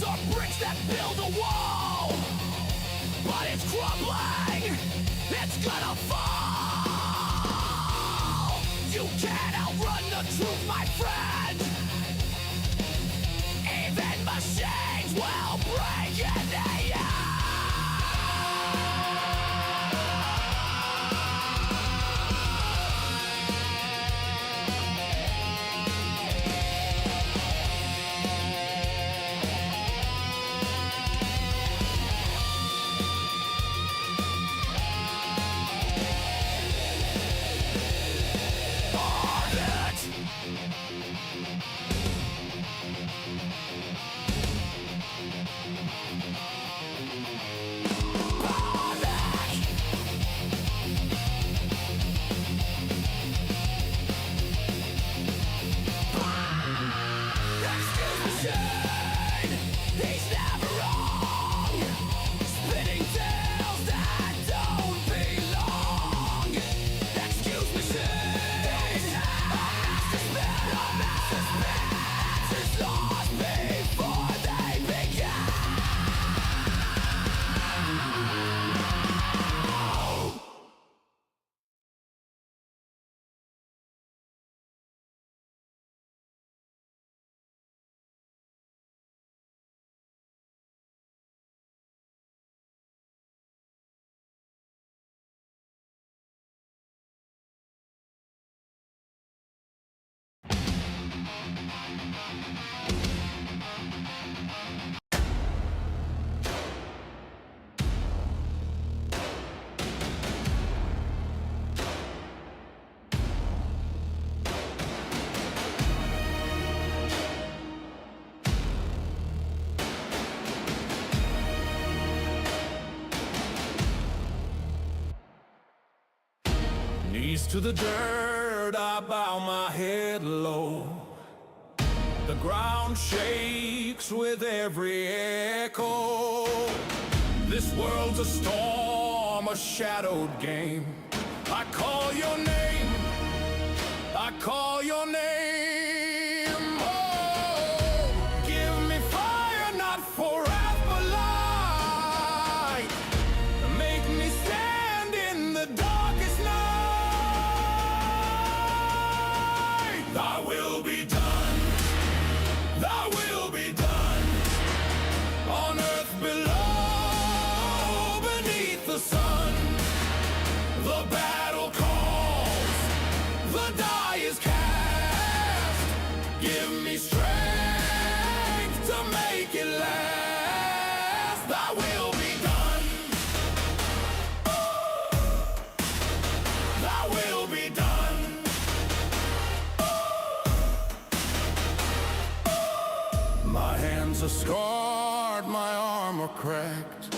are bricks that build a wall, but it's crumbling, it's gonna fall. You can't outrun the truth, my friend. Even machines will break in the end. Knees to the dirt, I bow my head low. The ground shakes with every echo. This world's a storm, a shadowed game. I call your name, I call your name. Oh, give me fire, not for wrath, but light. Make me stand in the darkest night. Thy will be done, thy will be done. On earth below, beneath the sun. The battle calls, the die is cast. Give me strength to make it last. Thy will be done, thy will be done. My hands are scarred, my armor cracked.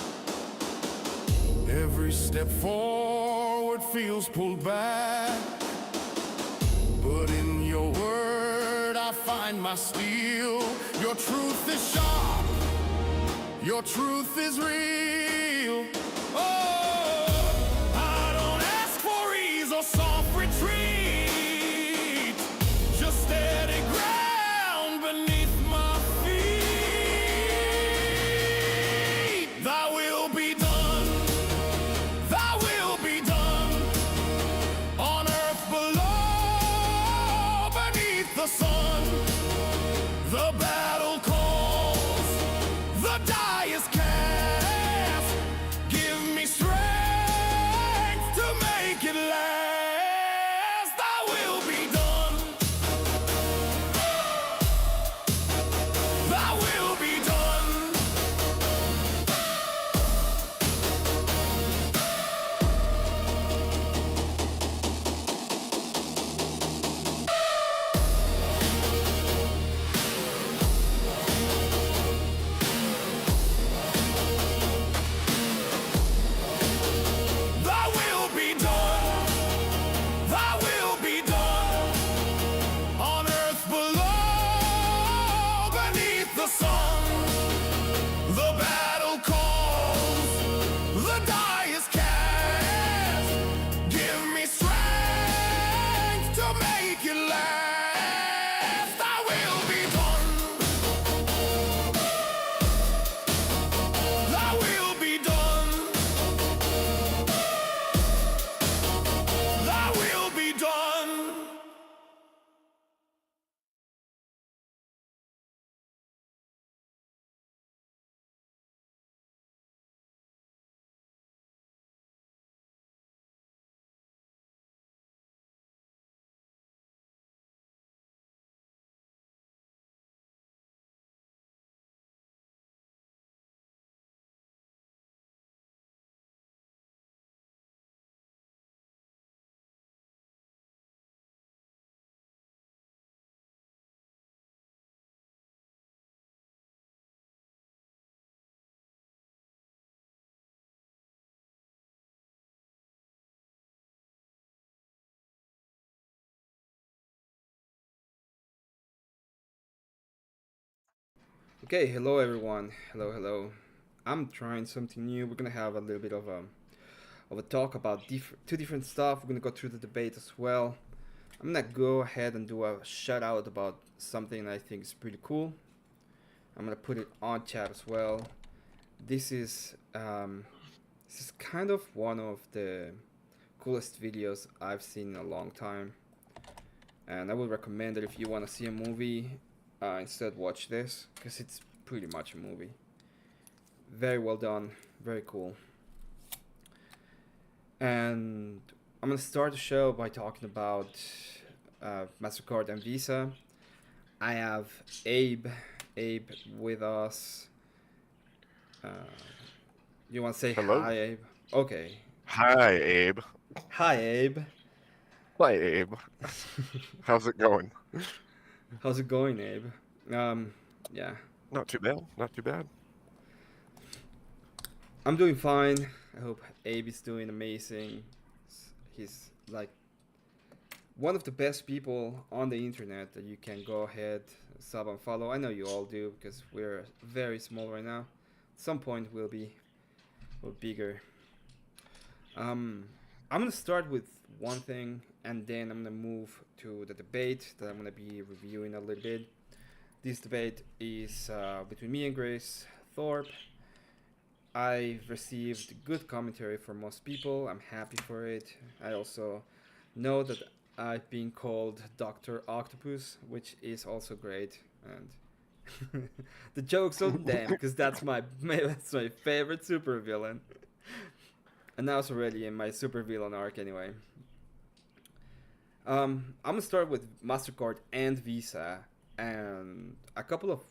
Every step forward feels pulled back. But in your word I find my steel. Your truth is sharp, your truth is real. Oh, I don't ask for ease or soft retreat, just steady ground beneath my feet. Thy will be done, thy will be done. On earth below, beneath the sun. The battle calls, the die is cast. Give me strength to make it last. Thy will be done, thy will be done. Okay, hello everyone. Hello. I'm trying something new. We're gonna have a little bit of a talk about two different stuff. We're gonna go through the debate as well. I'm gonna go ahead and do a shout out about something I think is pretty cool. I'm gonna put it on chat as well. This is this is kind of one of the coolest videos I've seen in a long time, and I would recommend that if you want to see a movie, instead watch this because it's pretty much a movie. Very well done, very cool. And I'm gonna start the show by talking about Mastercard and Visa. I have Abe with us. Uh, you want to say Hello. hi, Abe? Okay. Hi, Abe. Hi, Abe. Hi, Abe. How's it going? How's it going, Abe? Um, yeah, Not too bad. Not too bad. I'm doing fine. I hope Abe is doing amazing. He's like one of the best people on the internet that you can go ahead, sub and follow. I know you all do because we're very small right now. At some point we'll bigger. I'm gonna start with one thing and then I'm gonna move to the debate that I'm gonna be reviewing a little bit. This debate is between me and Grace Thorp. I've received good commentary from most people. I'm happy for it. I also know that I've been called Doctor Octopus, which is also great. And the joke's on them because that's my favorite supervillain, and now it's already in my supervillain arc anyway. I'm gonna start with Mastercard and Visa, and a couple of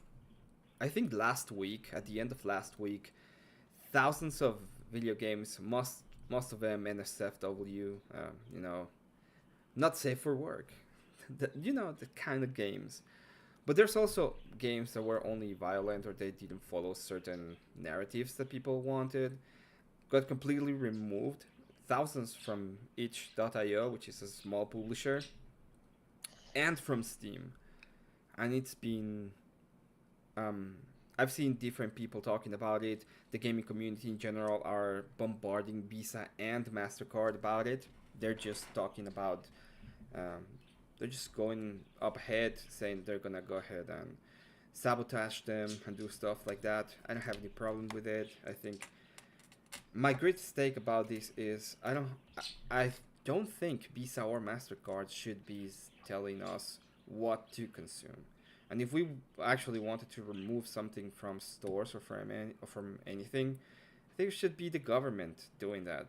I think last week, at the end of last week, thousands of video games, most of them NSFW, not safe for work. The kind of games. But there's also games that were only violent or they didn't follow certain narratives that people wanted, got completely removed. Thousands from itch.io, which is a small publisher, and from Steam. And it's been um, I've seen different people talking about it. The gaming community in general are bombarding Visa and Mastercard about it. They're just talking about, um, they're just going up ahead, saying they're gonna go ahead and sabotage them and do stuff like that. I don't have any problem with it. I think my greatest take about this is I don't think Visa or Mastercard should be telling us what to consume. And if we actually wanted to remove something from stores or from anything, I think it should be the government doing that.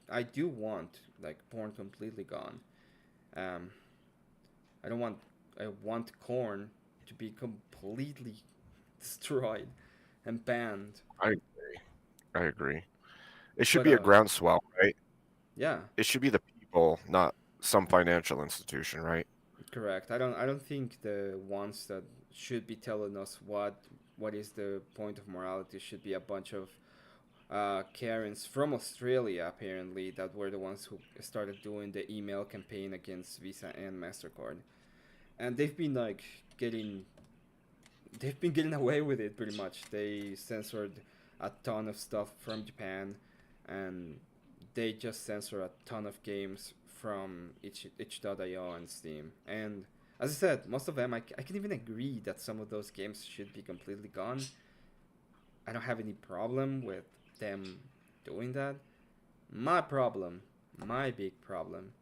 I do want like porn completely gone. Um, I don't want I want corn to be completely destroyed and banned. I I agree. It should But be a groundswell, right? yeah, It should be the people, not some financial institution, right? correct. I don't think the ones that should be telling us what is the point of morality should be a bunch of Karens from Australia apparently that were the ones who started doing the email campaign against Visa and Mastercard, and getting they've been getting away with it pretty much. They censored a ton of stuff from Japan, and they just censor a ton of games from itch.io and Steam. And as I said, most of them, I can even agree that some of those games should be completely gone. I don't have any problem with them doing that. My problem, my big problem,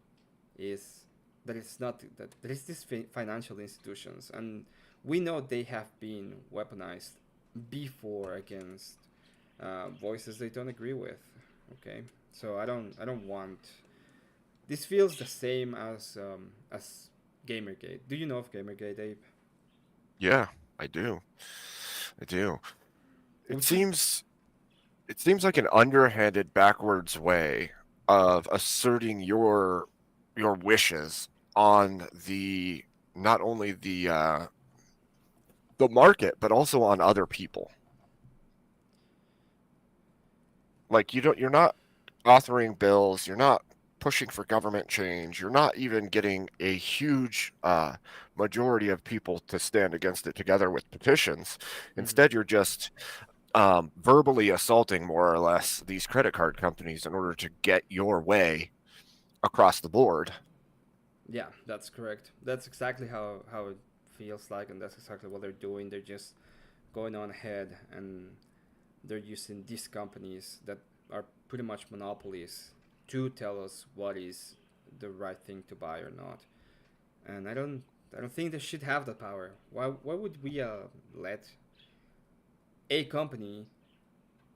is that it's not that it's these financial institutions, and we know they have been weaponized before against voices they don't agree with. Okay, so I don't want. This feels the same as Gamergate. Do you know of Gamergate, Abe? Yeah, I do. I do. It Would you? seems it seems like an underhanded, backwards way of asserting your wishes on the not only the market, but also on other people. Like you're not authoring bills, you're not pushing for government change. You're not even getting a huge majority of people to stand against it together with petitions. Hmm. Instead, you're just verbally assaulting more or less these credit card companies in order to get your way across the board. Yeah, that's correct. That's exactly how it feels like, and that's exactly what they're doing. They're just going on ahead, and they're using these companies that are pretty much monopolies to tell us what is the right thing to buy or not. And I don't think they should have the power. Why would we let a company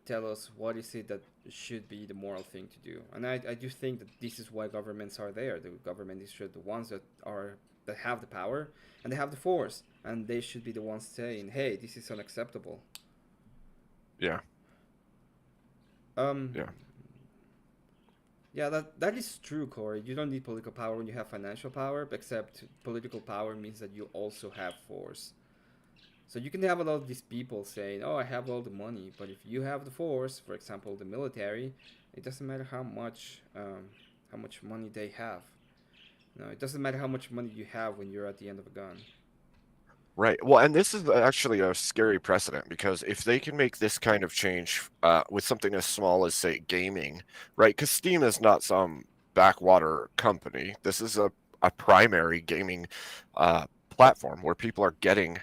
tell us what is it that should be the moral thing to do? And I do think that this is why governments are there. The government is the ones that have the power and they have the force, and they should be the ones saying, "Hey, this is unacceptable." Yeah, Um, yeah. yeah, that is true, Corey. You don't need political power when you have financial power, except political power means that you also have force. So you can have a lot of these people saying, "Oh, I have all the money," but if you have the force, for example, the military, it doesn't matter how much money they have. No, it doesn't matter how much money you have when you're at the end of a gun. Right. Well, and this is actually a scary precedent because if they can make this kind of change with something as small as, say, gaming, right? Because Steam is not some backwater company. This is a primary gaming platform where people are getting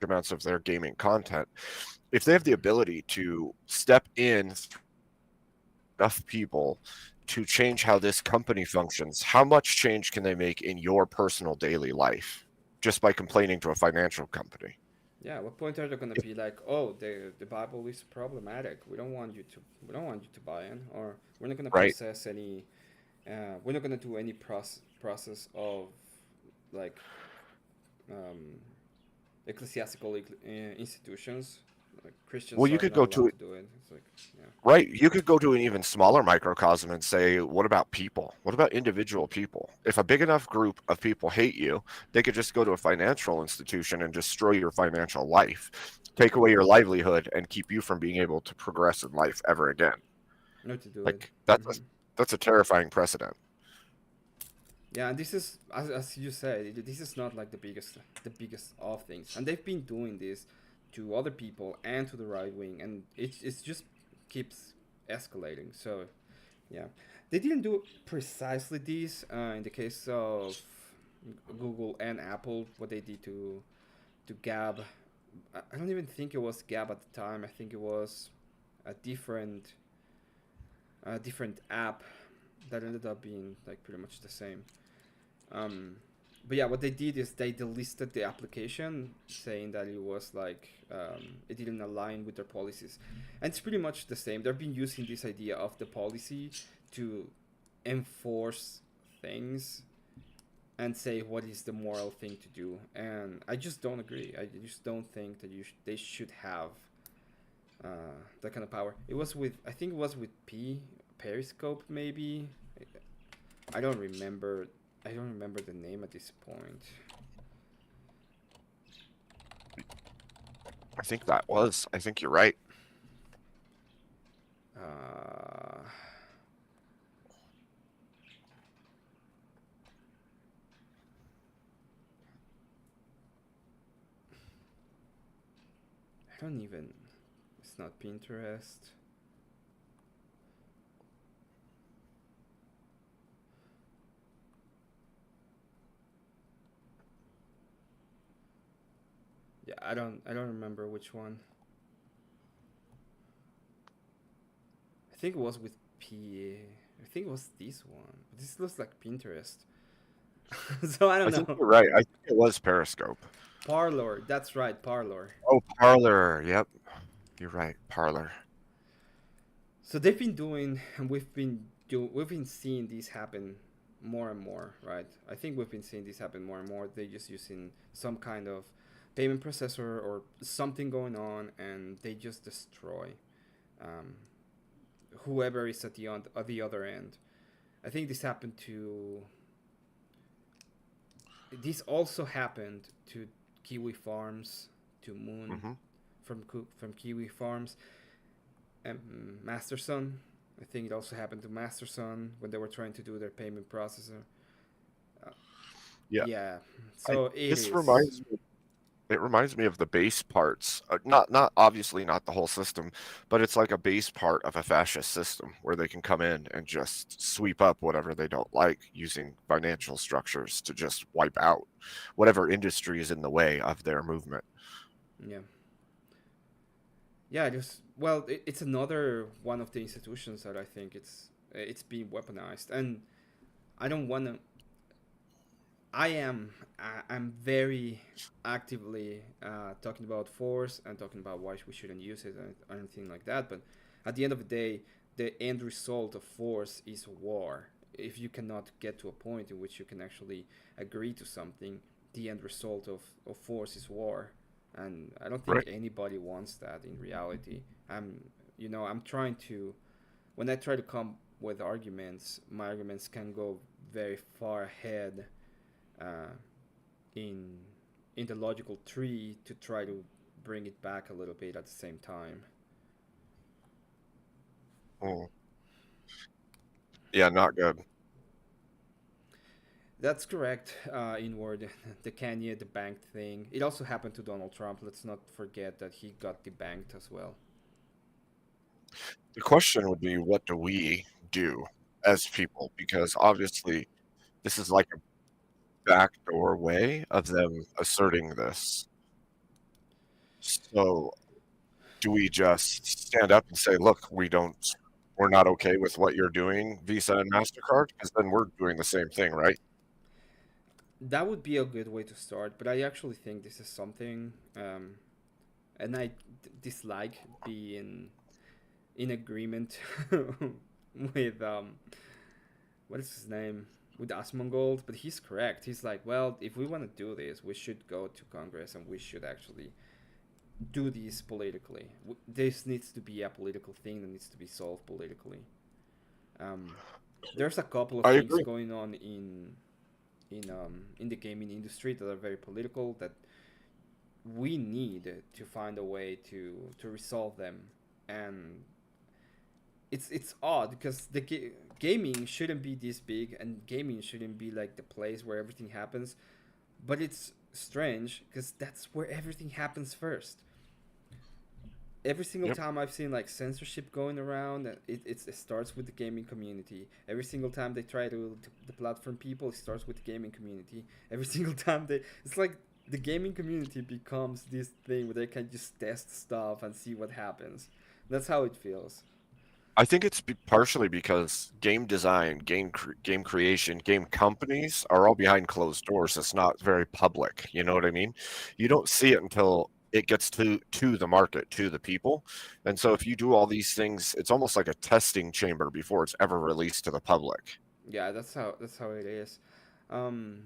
amounts of their gaming content. If they have the Hmm. ability to step in enough people to change how this company functions, how much change can they make in your personal daily life just by complaining to a financial company? Yeah, at what point are they gonna be like, "Oh, the Bible is problematic. We don't want you to buy in, or we're not gonna Right. process any, we're not gonna do any process of like um, ecclesiastical institutions. Like Well, Christians you are could not go allowed to to do it. It's like, yeah, right. You could go to an even smaller microcosm and say, what about people? What about individual people? If a big enough group of people hate you, they could just go to a financial institution and destroy your financial life, take away your livelihood, and keep you from being able to progress in life ever again. not to do it. Like Hmm. that's a terrifying precedent. Yeah, and this is as you said, this is not like the biggest of things, and they've been doing this to other people and to the right wing, and it's just keeps escalating. So yeah, they didn't do precisely this in the case of Google and Apple. What they did to Gab, I don't even think it was Gab at the time. I think it was a different app that ended up being like pretty much the same. Um, but yeah, what they did is they delisted the application, saying that it was like it didn't align with their policies, and it's pretty much the same. They've been using this idea of the policy to enforce things and say what is the moral thing to do, and I just don't agree. I just don't think that they should have that kind of power. It was with I think it was with Periscope maybe. I don't remember. I don't remember the name at this point. I think you're right. Uh, I don't even. It's not Pinterest. Yeah, I don't remember which one. I think it was with P. I think it was this one. This looks like Pinterest. So I I don't think know. you're right. I think it was Periscope. Parlor. That's right, Parlor. Oh, Parlor. Yep. You're right. Parlor. So they've been doing, and we've been seeing this happen more and more, right? I think we've been seeing this happen more and more. They're just using some kind of payment processor or something going on, and they just destroy um, whoever is at the other end. I think this happened to. This also happened to Kiwi Farms, to Moon Hmm. from Kiwi Farms, and Masterson. I think it also happened to Masterson when they were trying to do their payment processor. Uh, Yeah, yeah, I, so it this is. reminds me of the base parts. Not obviously not the whole system, but it's like a base part of a fascist system where they can come in and just sweep up whatever they don't like using financial structures to just wipe out whatever industry is in the way of their movement. Yeah, yeah. Just well, it's another one of the institutions that I think it's being weaponized, and I don't want to. I'm very actively talking about force and talking about why we shouldn't use it and anything like that. But at the end of the day, the end result of force is war. If you cannot get to a point in which you can actually agree to something, the end result of force is war. And I don't think Right. anybody wants that in reality. I'm trying to, when I try to come with arguments, my arguments can go very far ahead uh, in in the logical tree to try to bring it back a little bit at the same time. Mm. Yeah, not good. That's correct. Inward, the Kanye debanked thing. It also happened to Donald Trump. Let's not forget that he got debanked as well. The question would be, what do we do as people? Because obviously, this is like a backdoor way of them asserting this. So, do we just stand up and say, "Look, we're not okay with what you're doing, Visa and Mastercard," because then we're doing the same thing, right? That would be a good way to start, but I actually think this is something, and I dislike being in agreement with what is his name, with Asmongold, but he's correct. He's like, well, if we want to do this, we should go to Congress and we should actually do this politically. This needs to be a political thing that needs to be solved politically. Um, there's a couple of I things agree. going on in the gaming industry that are very political that we need to find a way to resolve them, and it's odd because gaming shouldn't be this big and gaming shouldn't be like the place where everything happens, but it's strange because that's where everything happens first. Every single Yep. time I've seen like censorship going around, it starts with the gaming community. Every single time they try to the platform people, it starts with the gaming community. Every single time it's like the gaming community becomes this thing where they can just test stuff and see what happens. That's how it feels. I think it's partially because game design, game creation, game companies are all behind closed doors. It's not very public. You know what I mean? You don't see it until it gets to the market, to the people. And so if you do all these things, it's almost like a testing chamber before it's ever released to the public. Yeah, that's how it is. Um,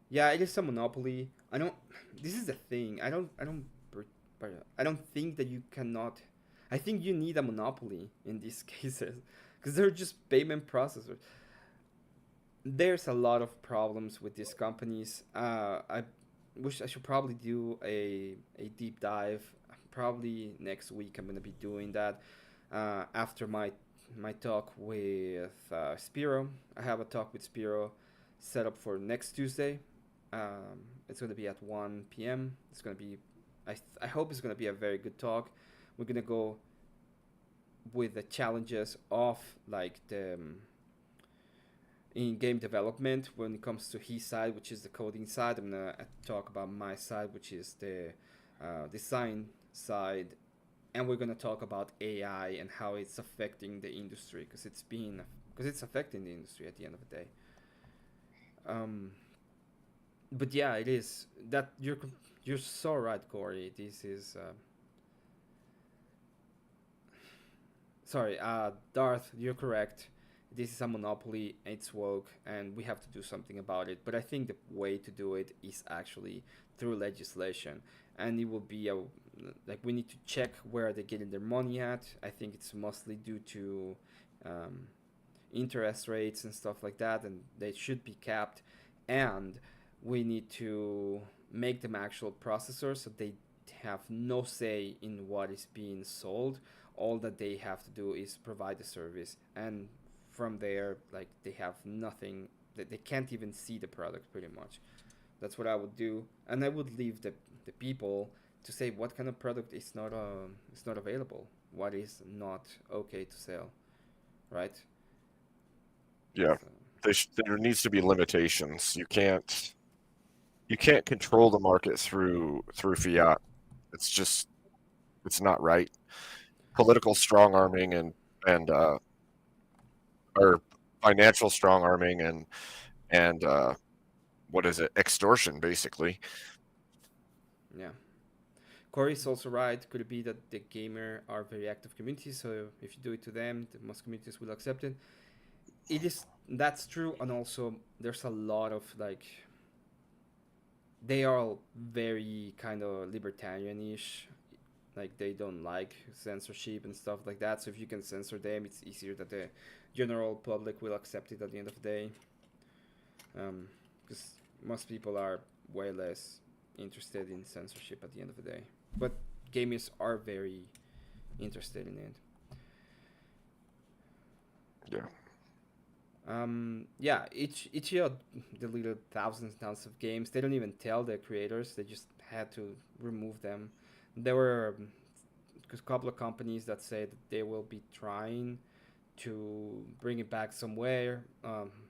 yeah, it is a monopoly. I don't. This is the thing. I don't think that you cannot. I think you need a monopoly in these cases because they're just payment processors. There's a lot of problems with these companies. I wish I should probably do a deep dive. Probably next week I'm gonna be doing that after my talk with Spiro. I have a talk with Spiro set up for next Tuesday. It's gonna be at 1 p.m. It's gonna be. I hope it's gonna be a very good talk. We're gonna go with the challenges of like the in game development when it comes to his side, which is the coding side. I'm gonna talk about my side, which is the design side, and we're gonna talk about AI and how it's affecting the industry because it's affecting the industry at the end of the day. Um, but yeah, it is that you're so right, Corey. This is sorry, Darth. You're correct. This is a monopoly. It's woke, and we have to do something about it. But I think the way to do it is actually through legislation, and it will be a like we need to check where they're getting their money at. I think it's mostly due to um, interest rates and stuff like that, and they should be capped. And we need to make them actual processors so they have no say in what is being sold all that they have to do is provide the service, and from there, like, they have nothing. They can't even see the product pretty much. That's what I would do, and I would leave the people to say what kind of product is not available, what is not okay to sell, right? Yeah, So, there needs to be limitations. You can't control the market through fiat. It's just it's not right. Political strong arming and or financial strong arming and what is it, extortion, basically. yeah. Corey's also right. Could it be that the gamer are very active communities, so if you do it to them, the most communities will accept it? It is That's true, and also there's a lot of like they are all very kind of libertarian-ish. Like they don't like censorship and stuff like that. So if you can censor them, it's easier that the general public will accept it at the end of the day. Because most people are way less interested in censorship at the end of the day. But gamers are very interested in it. Yeah. Yeah, each year deleted thousands and thousands of games. They don't even tell the creators. They just had to remove them. There were a couple of companies that said that they will be trying to bring it back somewhere,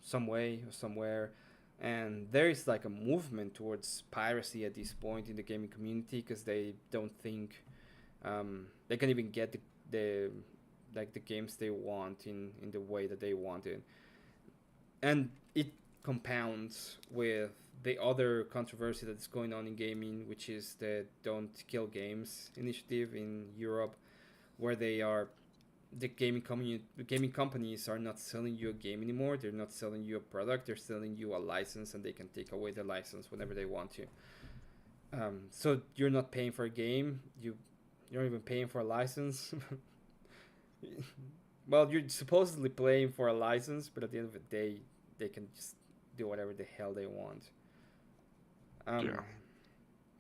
some way or somewhere. And there is like a movement towards piracy at this point in the gaming community because they don't think they can even get the like the games they want in the way that they want it. And it compounds with the other controversy that's going on in gaming, which is the Don't Kill Games initiative in Europe, where the gaming companies are not selling you a game anymore. They're not selling you a product. They're selling you a license, and they can take away the license whenever they want to. So you're not paying for a game. You're not even paying for a license. Well, you're supposedly playing for a license, but at the end of the day, they can just do whatever the hell they want. Yeah.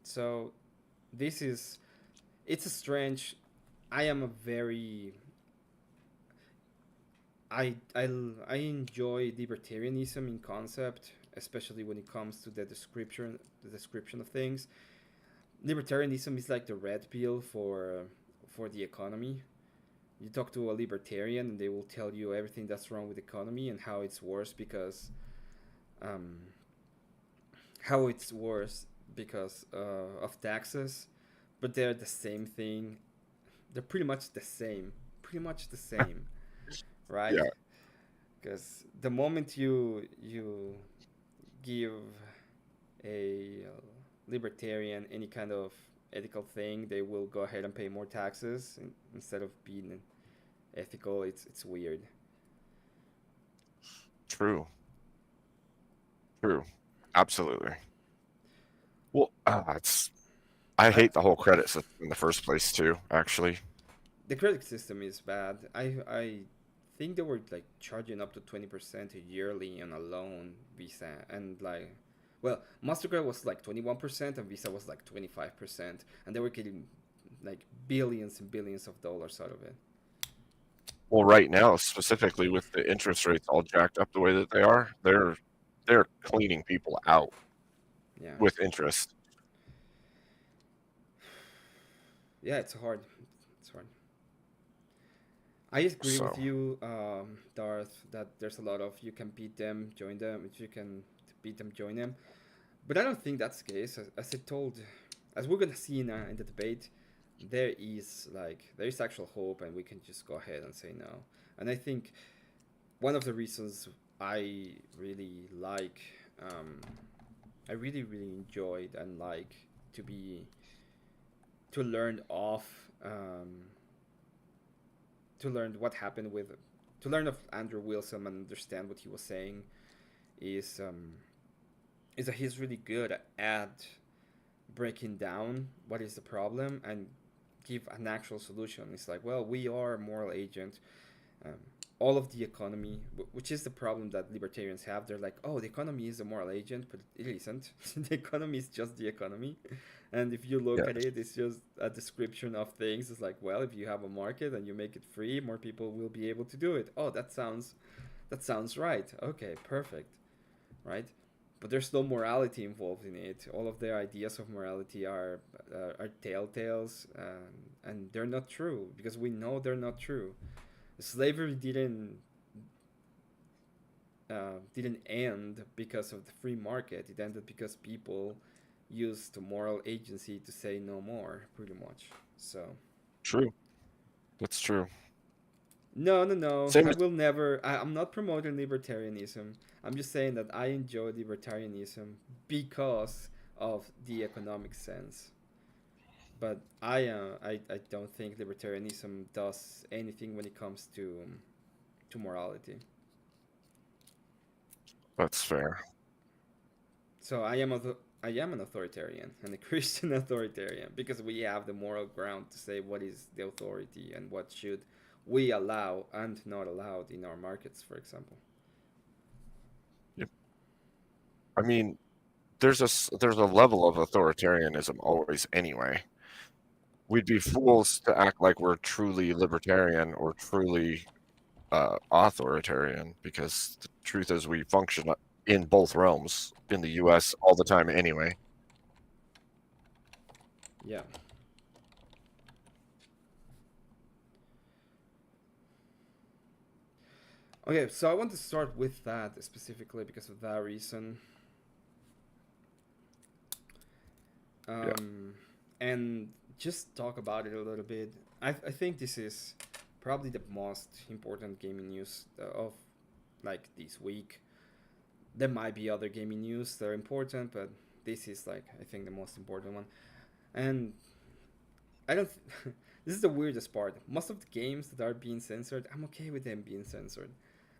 So this is it's a strange. I am a very I enjoy libertarianism in concept, especially when it comes to the description of things. Libertarianism is like the red pill for the economy. You talk to a libertarian and they will tell you everything that's wrong with the economy and um, how it's worse because of taxes, but they're the same thing. They're pretty much the same, right? Yeah. Because the moment you give a libertarian any kind of ethical thing, they will go ahead and pay more taxes instead of being ethical. It's weird. True. True. Absolutely. Well, it's I I hate the whole credit system in the first place too, actually. The credit system is bad. I think they were like charging up to 20% yearly on a loan Visa, and like, well, Mastercard was like 21% and Visa was like 25%, and they were getting like billions and billions of dollars out of it. Well, right now, specifically with the interest rates all jacked up the way that they are, they're cleaning people out Yeah, with interest. yeah, it's hard. It's hard. I agree with So, you, Darth, that there's a lot of you can beat them, join them. If you can beat them, join them. But I don't think that's the case. As we're gonna see in the debate, there is actual hope, and we can just go ahead and say no. And I think one of the reasons I really like, I really enjoyed and like to be to learn off, to learn what happened with, to learn of Andrew Wilson and understand what he was saying is is that he's really good at breaking down what is the problem and give an actual solution. It's like, well, we are a moral agent. Um, all of the economy, which is the problem that libertarians have. They're like, oh, the economy is a moral agent, but it isn't. The economy is just the economy. And if you look Yeah, at it, it's just a description of things. It's like, well, if you have a market and you make it free, more people will be able to do it. Oh, that sounds right. Okay, perfect. Right? But there's no morality involved in it. All of their ideas of morality are telltales, and they're not true because we know they're not true. Slavery didn't end because of the free market. It ended because people used moral agency to say no more, pretty much. So true. That's true. no, no, no. Same I as will never. I'm not promoting libertarianism. I'm just saying that I enjoy libertarianism because of the economic sense. But I don't think libertarianism does anything when it comes to morality. that's fair. So I am an authoritarian and a Christian authoritarian because we have the moral ground to say what is the authority and what should we allow and not allowed in our markets, for example. Yep. I mean, there's a level of authoritarianism always anyway. We'd be fools to act like we're truly libertarian or truly authoritarian because the truth is we function in both realms in the U.S. all the time anyway. Yeah. Okay, so I want to start with that specifically because of that reason. Yeah. And just talk about it a little bit. I think this is probably the most important gaming news of like this week. There might be other gaming news that are important, but this is like I think the most important one. And I don't. This is the weirdest part. Most of the games that are being censored, I'm okay with them being censored.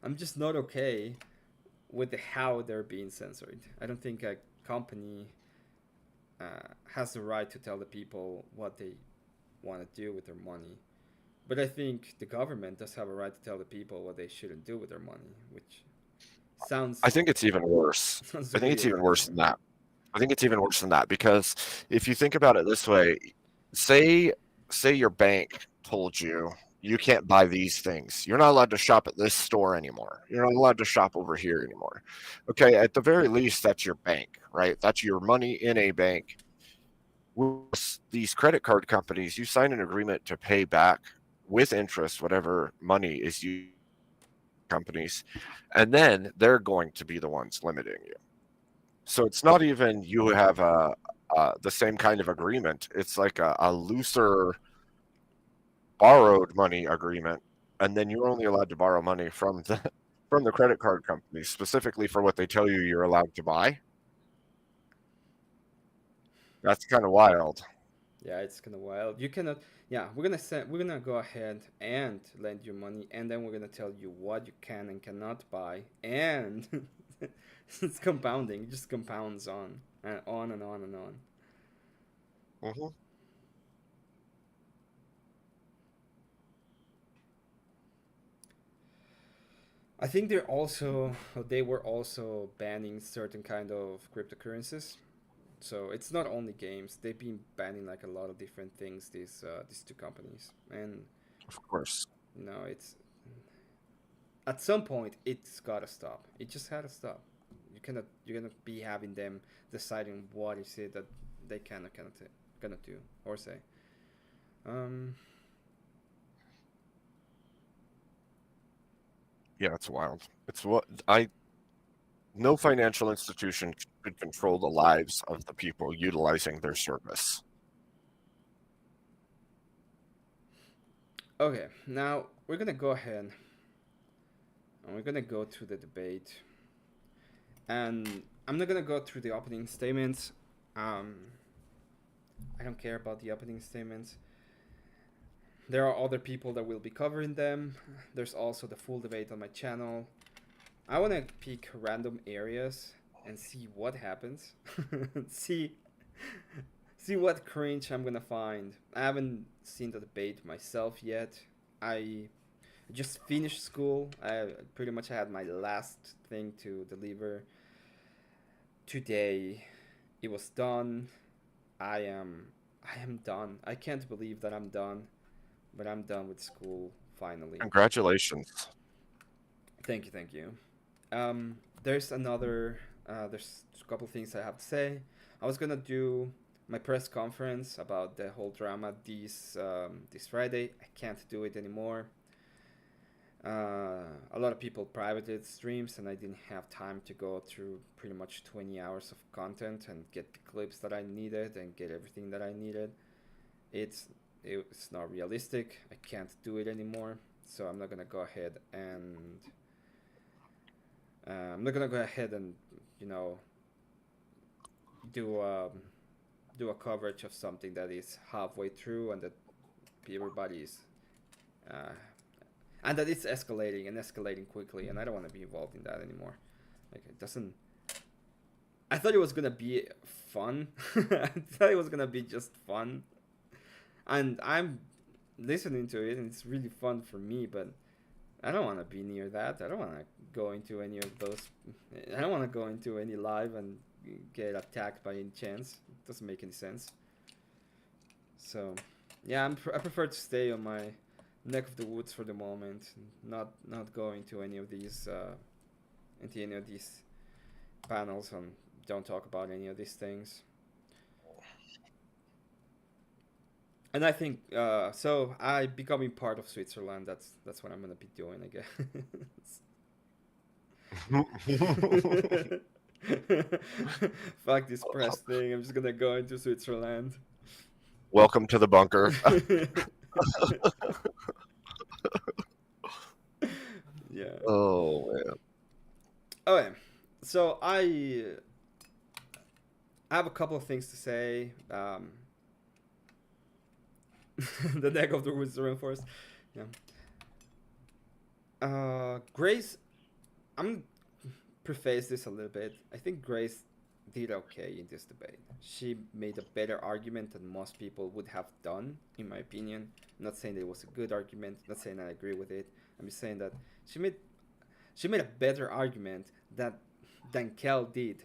I'm just not okay with how they're being censored. I don't think a company has the right to tell the people what they want to do with their money. But I think the government does have a right to tell the people what they shouldn't do with their money, which I sounds think it's even worse. sounds I think it's weird. even worse than that. I think it's even worse than that because if you think about it this way, say say your bank told you you can't buy these things. You're not allowed to shop at this store anymore. You're not allowed to shop over here anymore. Okay, at the very least that's your bank, right? That's your money in a bank. With these credit card companies, you sign an agreement to pay back with interest whatever money is used companies, and then they're going to be the ones limiting you. So it's not even you have the same kind of agreement. It's like a looser borrowed money agreement, and then you're only allowed to borrow money from the from the credit card companies specifically for what they tell you you're allowed to buy. That's kind of wild. Yeah, it's kind of wild. You cannot. Yeah, we're gonna go ahead and lend you money, and then we're gonna tell you what you can and cannot buy, and it's compounding. It just compounds on and on and on and on. Hmm. I think they were also banning certain kind of cryptocurrencies. So it's not only games. They've been banning like a lot of different things. These two companies, and Of course. it's at some point it's gotta stop. It just had to stop. You're gonna be having them deciding what is it that they can or cannot gonna do or say. Um, Yeah, it's wild. It's what I no financial institution should control the lives of the people utilizing their service. okay, now we're gonna go ahead and we're gonna go through the debate. And I'm not gonna go through the opening statements. Um, I don't care about the opening statements. There are other people that will be covering them. There's also the full debate on my channel. I want to pick random areas and see what happens. see see what cringe I'm gonna find. I haven't seen the debate myself yet. I just finished school. I pretty much had my last thing to deliver today. It was done. I am done. I can't believe that I'm done, but I'm done with school finally. Congratulations. Thank you, thank you. There's another. There's a couple things I have to say. I was gonna do my press conference about the whole drama this Friday. I can't do it anymore. A lot of people privated streams, and I didn't have time to go through pretty much 20 hours of content and get the clips that I needed and get everything that I needed. It's not realistic. I can't do it anymore, so I'm not gonna go ahead and you know do do a coverage of something that is halfway through and that everybody's uh, and that it's escalating and escalating quickly, and I don't want to be involved in that anymore. Like it doesn't. I thought it was gonna be fun. I thought it was gonna be just fun, and I'm listening to it, and it's really fun for me. But I don't want to be near that. I don't want to go into any of those. I don't want to go into any live and get attacked by any chance. It doesn't make any sense. So, yeah, I prefer to stay on my neck of the woods for the moment. Not go into any of these panels and don't talk about any of these things. And I think so. I becoming part of Switzerland. That's what I'm gonna be doing, I guess. Fuck this press thing. I'm just gonna go into Switzerland. Welcome to the bunker. Yeah. Oh man. Okay. So I have a couple of things to say. The neck of the woods reinforced. Yeah. Grace, I'm preface this a little bit. I think Grace did okay in this debate. She made a better argument than most people would have done, in my opinion. I'm not saying that it was a good argument. I'm not saying I agree with it. I'm just saying that she made a better argument than Kel did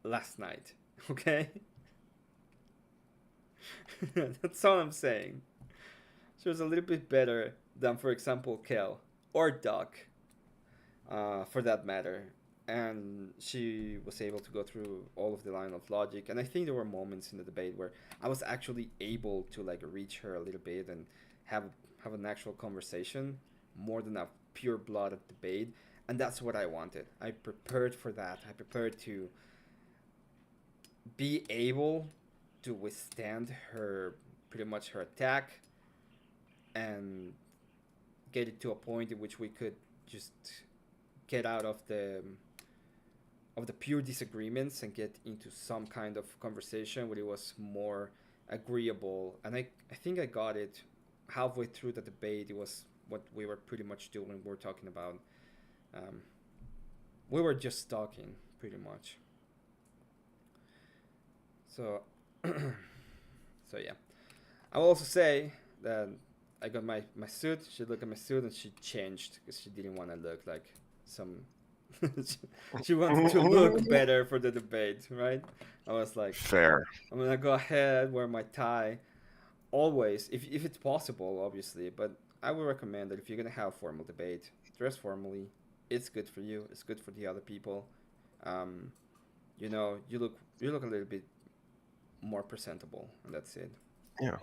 last night. Okay. That's all I'm saying. She was a little bit better than, for example, Kel or Doc, for that matter. And she was able to go through all of the line of logic. And I think there were moments in the debate where I was actually able to like reach her a little bit and have an actual conversation more than a pure blooded debate. And that's what I wanted. I prepared for that. I prepared to be able to withstand her pretty much her attack and get it to a point in which we could just get out of the pure disagreements and get into some kind of conversation where it was more agreeable. And I think I got it halfway through the debate. It was what we were pretty much doing. We were talking about we were just talking pretty much. So so yeah, I will also say that I got my suit. She looked at my suit and she changed because she didn't want to look like some. She wanted to look better for the debate, right? I was like, fair. I'm gonna go ahead, wear my tie, always, if it's possible, obviously. But I would recommend that if you're gonna have a formal debate, dress formally. It's good for you. It's good for the other people. You know, you look a little bit more presentable, and that's it. Yeah.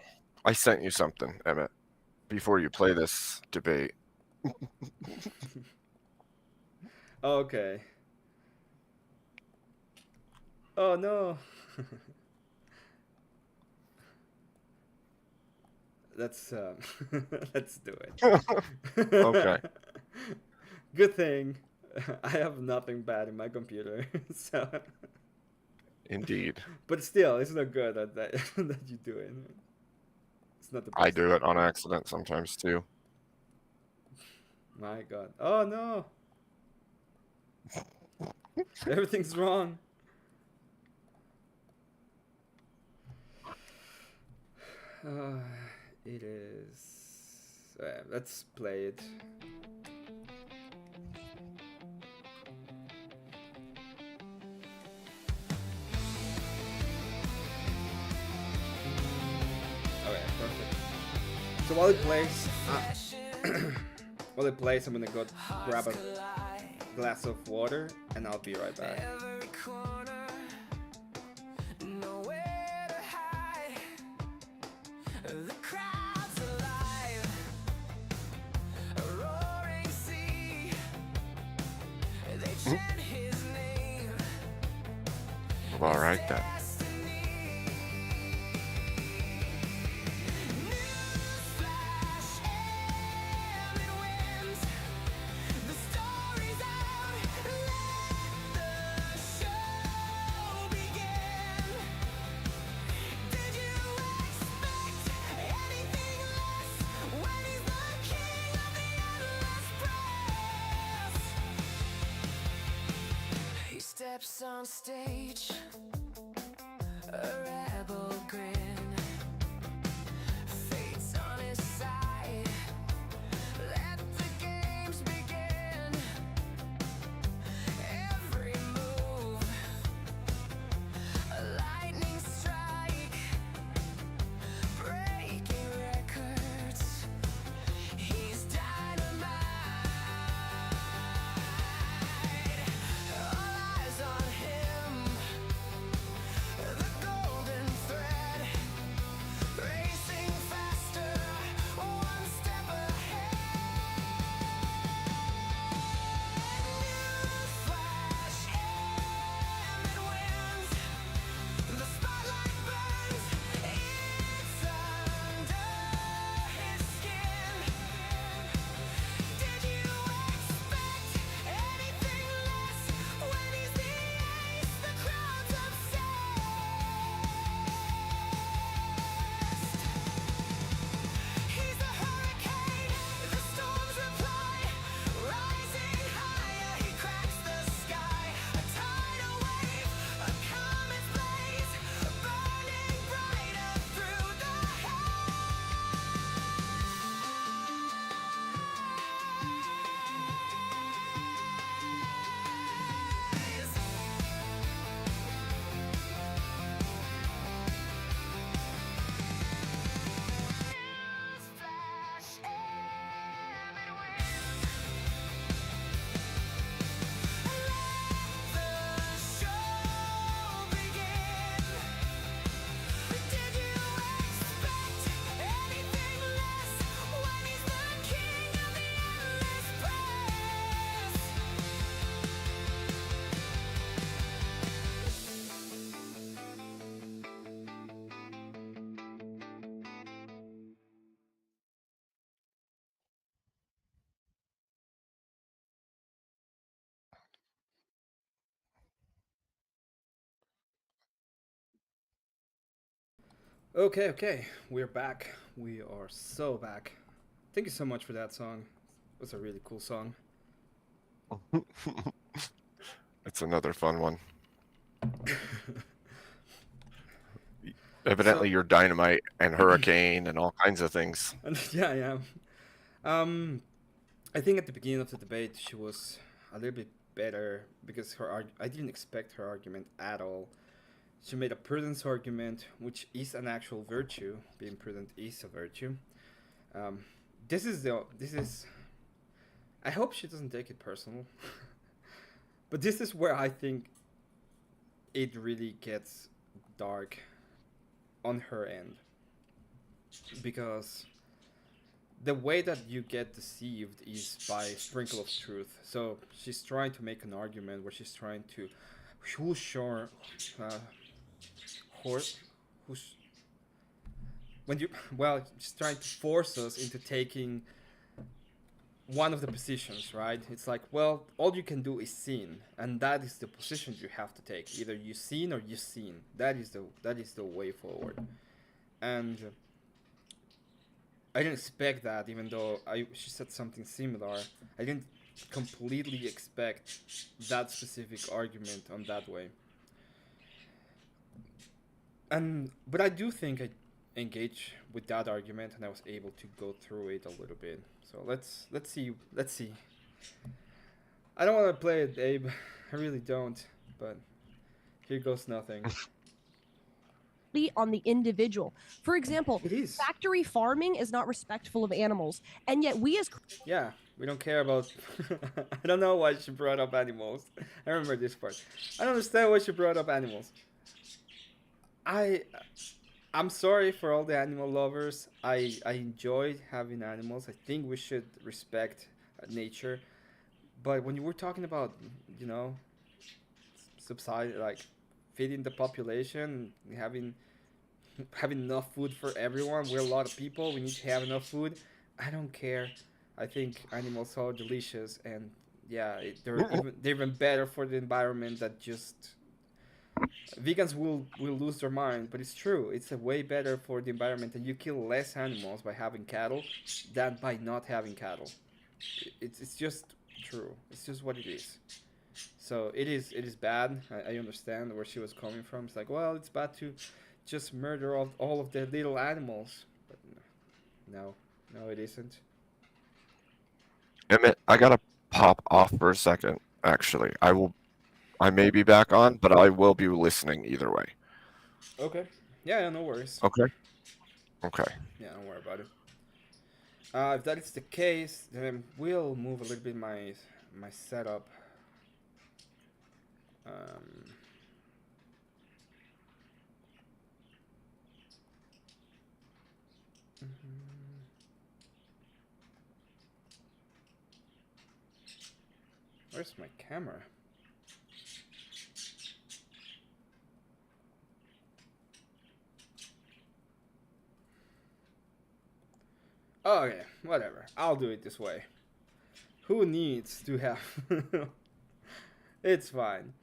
I sent you something, Emmett, before you play this debate. Okay. Oh no. let's let's do it. Okay. Good thing I have nothing bad in my computer, so. Indeed. But still, it's not good that that you do it. It's not the best. I do it on accident sometimes too. My God. Oh no. Everything's wrong. It is So let's play it. Okay, perfect. So while it plays, I'm gonna go grab a glass of water, and I'll be right back. All right then. Steps on stage, a rebel grin, fate's on his side, let the games begin. Every move, a lightning strike, breaking records, he's dynamite. On him, the golden thread, racing faster, one step ahead. Newsflash, Emmet wins. The spotlight burns, it's under his skin. Did you expect anything less when he's the ace, the crowd's obsessed? He's the hurricane, the storms reply, rising higher, he cracks the sky. A tidal wave, a comet's blaze, burning brighter through the Newsflash, Emmet wins. Let the show begin. Did you expect anything less when he's the king of the endless press? Okay, we're back. We are so back. Thank you so much for that song. It was a really cool song. It's another fun one. Evidently, you're dynamite and hurricane and all kinds of things. Yeah. I think at the beginning of the debate she was a little bit better because I didn't expect her argument at all. She made a prudence argument, which is an actual virtue. Being prudent is a virtue. This is. I hope she doesn't take it personal. But this is where I think it really gets dark on her end, because the way that you get deceived is by a sprinkle of truth. So she's trying to make an argument where she's trying to who's when you she's trying to force us into taking one of the positions, right? It's like, well, all you can do is sin, and that is the position you have to take. Either you sin or you sin. That is the way forward. And I didn't expect that, even though she said something similar. I didn't completely expect that specific argument on that way. But I do think engage with that argument, and I was able to go through it a little bit. So let's see. I don't want to play it, Abe. I really don't. But here goes nothing. On the individual. For example, It is. factory farming is not respectful of animals, and yet we as Yeah, we don't care about. I don't know why she brought up animals. I remember this part. I don't understand why she brought up animals. I I'm sorry for all the animal lovers. I enjoy having animals. I think we should respect nature. But when you were talking about, you know, subside like feeding the population, having enough food for everyone. We're a lot of people. We need to have enough food. I don't care. I think animals are delicious, and yeah, they're even better for the environment. That just vegans will lose their mind, but it's true. It's a way better for the environment, and you kill less animals by having cattle than by not having cattle. It's just true. It's just what it is. So it is bad. I understand where she was coming from. It's like, well, it's bad to just murder all of the little animals, but no, no, it isn't. Emmett, I gotta pop off for a second. Actually, I may be back on, but I will be listening either way. Okay. Yeah, no worries. Okay. Okay. Yeah, don't worry about it. If that is the case, then we'll move a little bit my setup. Um, Where's my camera? Oh, okay, whatever. I'll do it this way. Who needs to have... It's fine.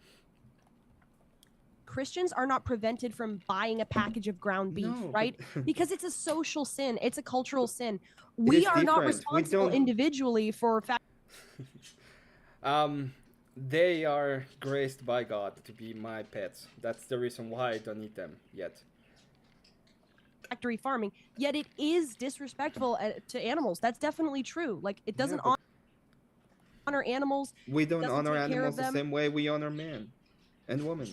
Christians are not prevented from buying a package of ground beef, No, right? but- Because it's a social sin, it's a cultural sin. We is are not different. We responsible don't- individually for They are graced by God to be my pets. That's the reason why I don't eat them yet. factory farming, yet it is disrespectful to animals. That's definitely true. Like, it doesn't but honor animals. we don't doesn't honor take care animals of the them. same way we honor men and women.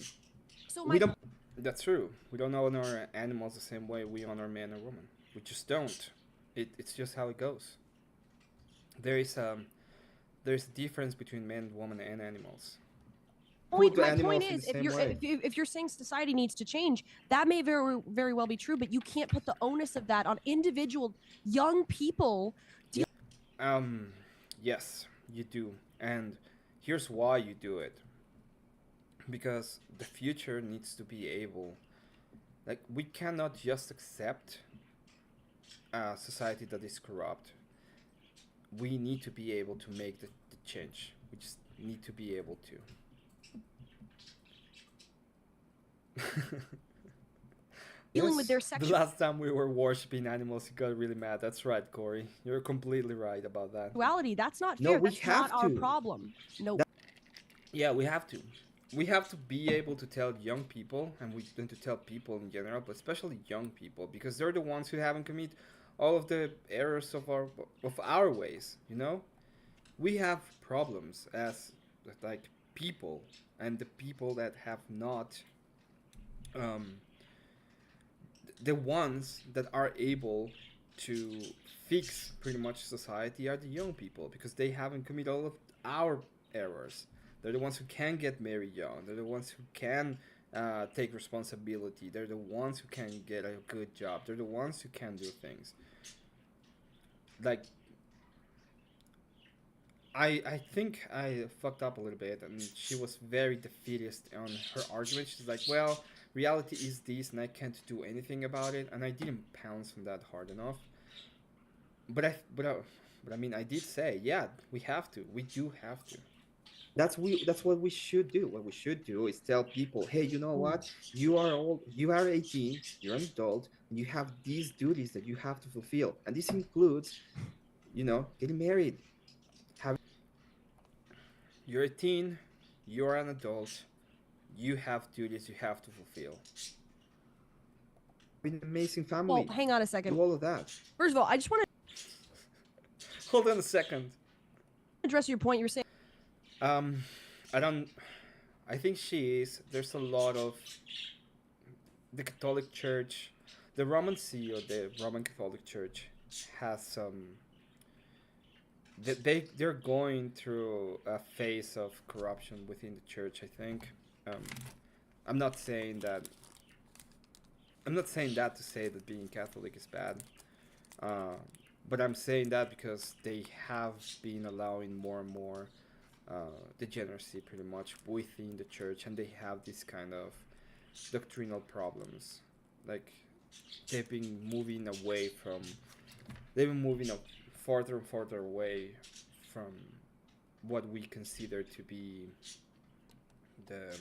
So We don't. That's true. We don't honor animals the same way we honor men or women. We just don't. It's just how it goes. There's a difference between men, women, and animals. Put the my animals point in is, the if same you're way. if you're saying society needs to change, that may very well be true, but you can't put the onus of that on individual young people. Yes, you do. And here's why you do it. Because the future needs to be able, like, we cannot just accept a society that is corrupt. We need to be able to make the change. We just need to be able to. Dealing with their The sexual last time we were worshipping animals, he got really mad. That's right, Corey. You're completely right about that. sexuality. That's not No, fair. we That's have not our to. problem. No. Yeah, we have to. We have to be able to tell young people, and to tell people in general, but especially young people, because they're the ones who haven't committed all of the errors of our ways. You know, we have problems as like people, and the people that have not, the ones that are able to fix pretty much society are the young people, because they haven't committed all of our errors. They're the ones who can get married young. They're the ones who can take responsibility. They're the ones who can get a good job. They're the ones who can do things. Like, I think I fucked up a little bit, and she was very defeatist on her argument. She's like, well, reality is this, and I can't do anything about it. And I didn't pounce on that hard enough. But I mean, I did say, yeah, we have to. We do have to. That's what we should do. What we should do is tell people, hey, you know what? You are 18, you're an adult, and you have these duties that you have to fulfill. And this includes, getting married. You're 18, you're an adult, you have duties you have to fulfill. an amazing family. Well, hang on a second. Do all of that. First of all, I just want to Hold on a second. address your point. You were saying I think she is. There's a lot of the Catholic Church, the Roman See or the Roman Catholic Church has some. They're going through a phase of corruption within the church. I think. I'm not saying that. I'm not saying that to say that being Catholic is bad. But I'm saying that because they have been allowing more and more degeneracy pretty much within the church, and they have this kind of doctrinal problems. Like they've been moving away from, they've been moving farther and farther away from what we consider to be the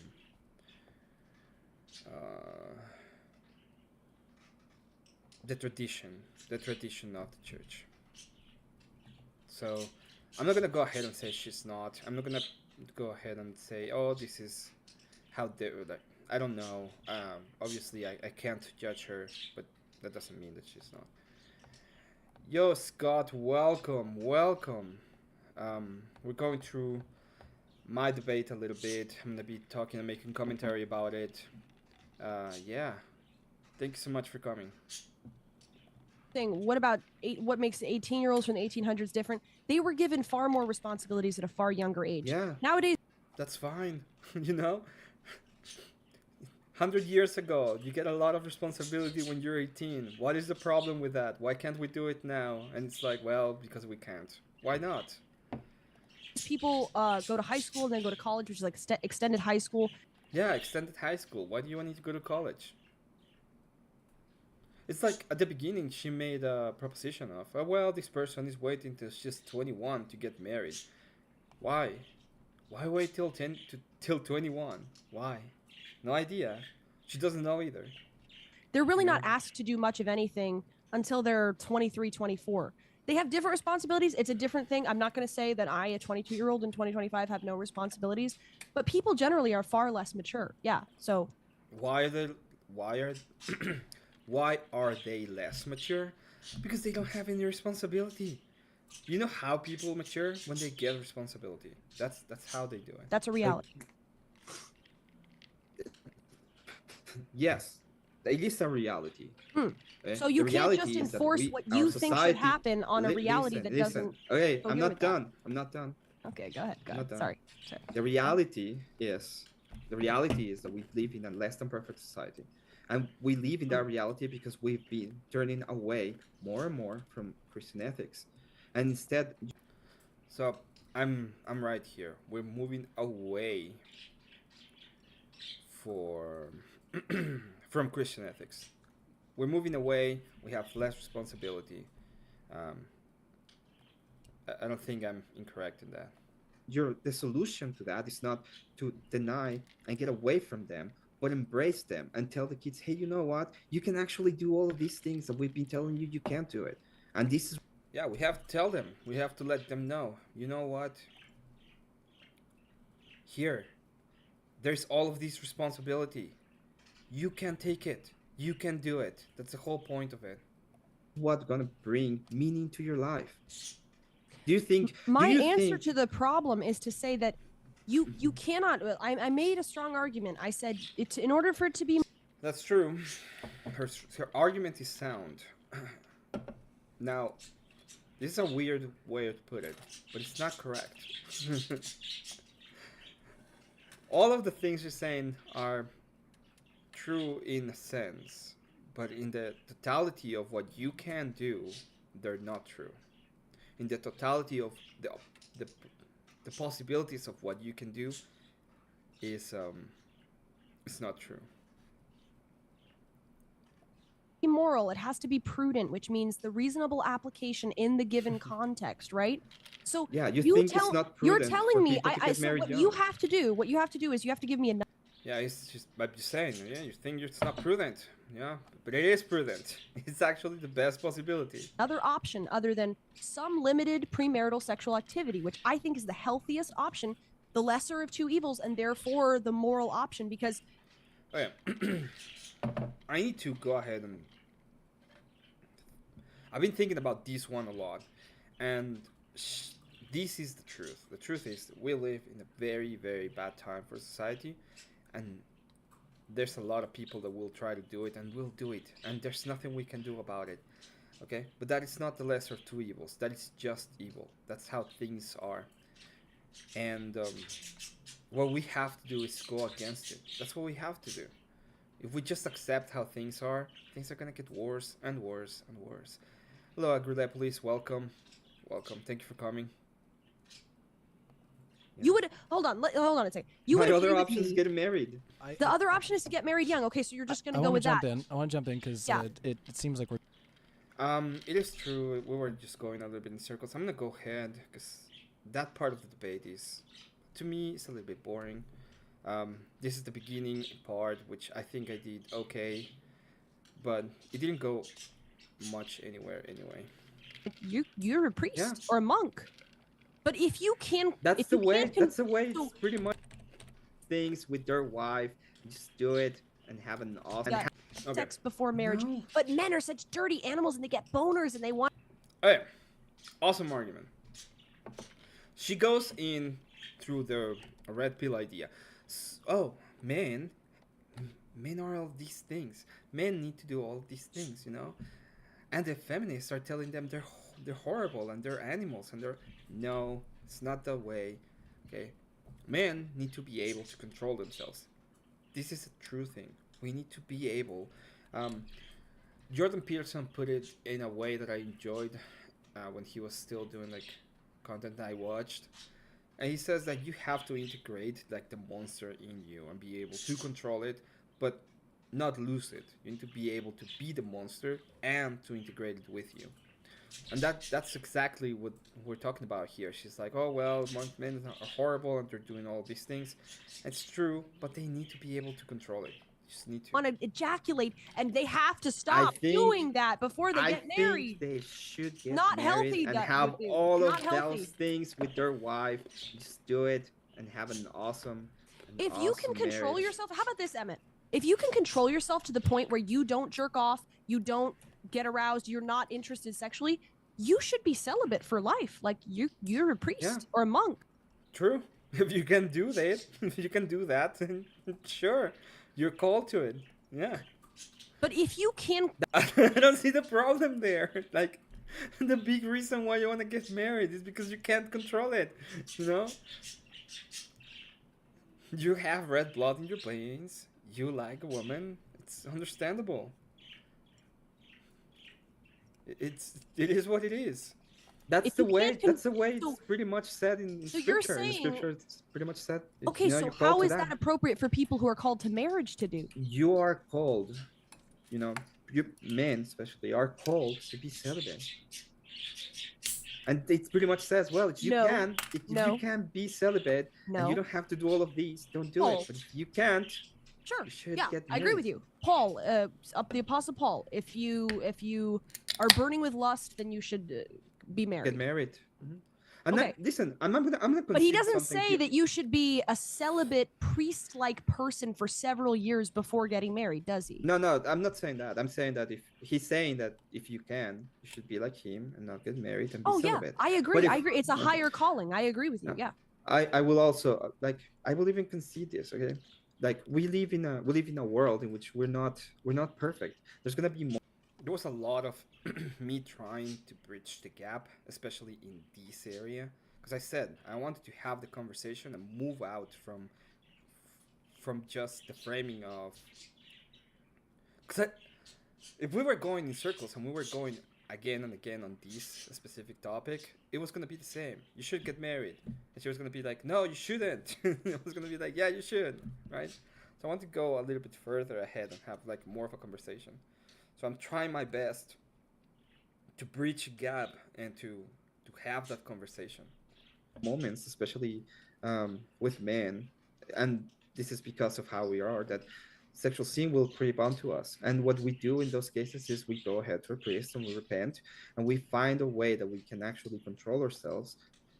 tradition of the church. So I'm not gonna go ahead and say she's not. I'm not gonna go ahead and say, oh, this is how they like. I don't know. Obviously, I can't judge her, but that doesn't mean that she's not. Yo, Scott, welcome. We're going through my debate a little bit. I'm gonna be talking and making commentary about it. Yeah. Thank you so much for coming. what about what makes 18-year-olds from the 1800s different? They were given far more responsibilities at a far younger age. Yeah. Nowadays, That's fine. 100 years ago, you get a lot of responsibility when you're 18. What is the problem with that? Why can't we do it now? And it's like, well, because we can't. Why not? people go to high school and then go to college, which is like extended high school. Yeah, extended high school. Why do you need to go to college? It's like at the beginning she made a proposition of, oh, well, this person is waiting till she's 21 to get married. Why? Why wait till 21? Why? No idea. She doesn't know either. They're really not asked to do much of anything until they're 23, 24. They have different responsibilities. It's a different thing. I'm not going to say that I, a 22-year-old in 2025, have no responsibilities, but people generally are far less mature. Yeah. So why are they less mature? Because they don't have any responsibility. You know how people mature? When they get responsibility. That's how they do it. that's a reality. Yes, it is a reality. So you can't just enforce what you think should happen on a reality that doesn't. Okay, go I'm with not that. done. I'm not done. Okay, go ahead. Go I'm ahead. not done. Sorry. The reality is that we live in a less than perfect society, and we live in that reality because we've been turning away more and more from Christian ethics, and instead. So I'm right here. We're moving away from Christian ethics. We're moving away. We have less responsibility. I don't think I'm incorrect in that. The solution to that is not to deny and get away from them, but embrace them and tell the kids, hey, you know what? You can actually do all of these things that we've been telling you can't do it. And this is... Yeah, we have to tell them. We have to let them know. You know what? Here, there's all of this responsibility. You can take it. You can do it. That's the whole point of it. What's gonna bring meaning to your life? Do you think my answer to the problem is to say that you cannot. I made a strong argument. I said it's in order for it to be. That's true. Her argument is sound. Now, this is a weird way to put it, but it's not correct. All of the things you're saying are true in a sense, but in the totality of what you can do, they're not true. In the totality of the possibilities of what you can do is it's not true. Moral, it has to be prudent, which means the reasonable application in the given context, right? So yeah, you think it's not prudent. You're telling me so what you have to do is you have to give me a. Yeah, it's just I'm just saying. Yeah, you think it's not prudent. Yeah, but it is prudent. It's actually the best possibility. Other option other than some limited premarital sexual activity, which I think is the healthiest option, the lesser of two evils, and therefore the moral option. Because Okay. I need to go ahead and I've been thinking about this one a lot, and this is the truth. The truth is we live in a very, very bad time for society, and there's a lot of people that will try to do it and will do it, and there's nothing we can do about it. Okay, but that is not the lesser of two evils. That is just evil. That's how things are, and what we have to do is go against it. That's what we have to do. If we just accept how things are gonna get worse and worse and worse. Hello, Agrilepolis. Welcome. Welcome. Thank you for coming. You would hold on a second. You My would other agree with option is me. getting married. The other option is to get married young. Okay, so you're just gonna go with that. I want to jump in because Yeah. it seems like we're. It is true. We were just going a little bit in circles. I'm gonna go ahead because that part of the debate is, to me, it's a little bit boring. This is the beginning part, which I think I did okay, but it didn't go much anywhere anyway. You're a priest Yeah. or a monk. But if you can, That's if the you way. can't That's the way. so- It's pretty much things with their wife. Just do it and have an awesome. Yeah. sex before marriage. No. But men are such dirty animals, and they get boners, and they want. Okay. Awesome argument. She goes in through the red pill idea. Oh, men are all these things. Men need to do all these things, you know. And the feminists are telling them they're horrible and they're animals and they're no, it's not the way. Okay, men need to be able to control themselves. This is a true thing. We need to be able. Jordan Peterson put it in a way that I enjoyed when he was still doing like content I watched. And he says that you have to integrate like the monster in you and be able to control it, but not lose it. You need to be able to be the monster and to integrate it with you. And that's exactly what we're talking about here. She's like, oh well, men are horrible and they're doing all these things. It's true, but they need to be able to control it. You just need to. Want to ejaculate, and they have to stop think- doing that before they get married. They should get Not married healthy, and that have would be. all Not of healthy. those things with their wife. Just do it and have an awesome. If you can awesome control marriage. yourself, how about this, Emmett? If you can control yourself to the point where you don't jerk off, you don't get aroused, you're not interested sexually, you should be celibate for life. Like you're a priest Yeah. or a monk. True. If you can do that, if you can do that, then sure, you're called to it. Yeah. But if you can, I don't see the problem there. Like, the big reason why you want to get married is because you can't control it. You know? You have red blood in your veins. You like a woman. It's understandable. It is what it is. That's If the you way. can't con- That's the way so- it's pretty much said in so you're scripture. In saying- scripture, it's pretty much said. okay, so you're called how to is that appropriate for people who are called to marriage to do? You are called, you know, you men especially are called to be celibate. And it pretty much says, well, if you No. if No. you can be celibate and No. you don't have to do all of these, don't do Paul. it. But if you can't, Sure. you should Yeah, get I agree married. with you. Paul, the Apostle Paul, if you are burning with lust, then you should be married. Get married. And Okay. listen, I'm gonna But he concede doesn't something say here. that you should be a celibate priest-like person for several years before getting married, does he? No, I'm not saying that. I'm saying that if he's saying that if you can, you should be like him and not get married and be Oh yeah, celibate. I agree. But if- I agree. It's a okay. higher calling. I agree with you. Yeah. Yeah. I will also like I will even concede this, okay? Like we live in a world in which we're not perfect. There's gonna be more. There was a lot of me trying to bridge the gap, especially in this area, because I said I wanted to have the conversation and move out from just the framing of. Because if we were going in circles and we were going again and again on this specific topic, it was gonna be the same. You should get married, and she was gonna be like, "No, you shouldn't." It was gonna be like, "Yeah, you should," right? So I want to go a little bit further ahead and have like more of a conversation. So I'm trying my best to bridge a gap and to have that conversation. Moments, especially with men, and this is because of how we are, that sexual sin will creep onto us. And what we do in those cases is we go ahead to a priest and we repent and we find a way that we can actually control ourselves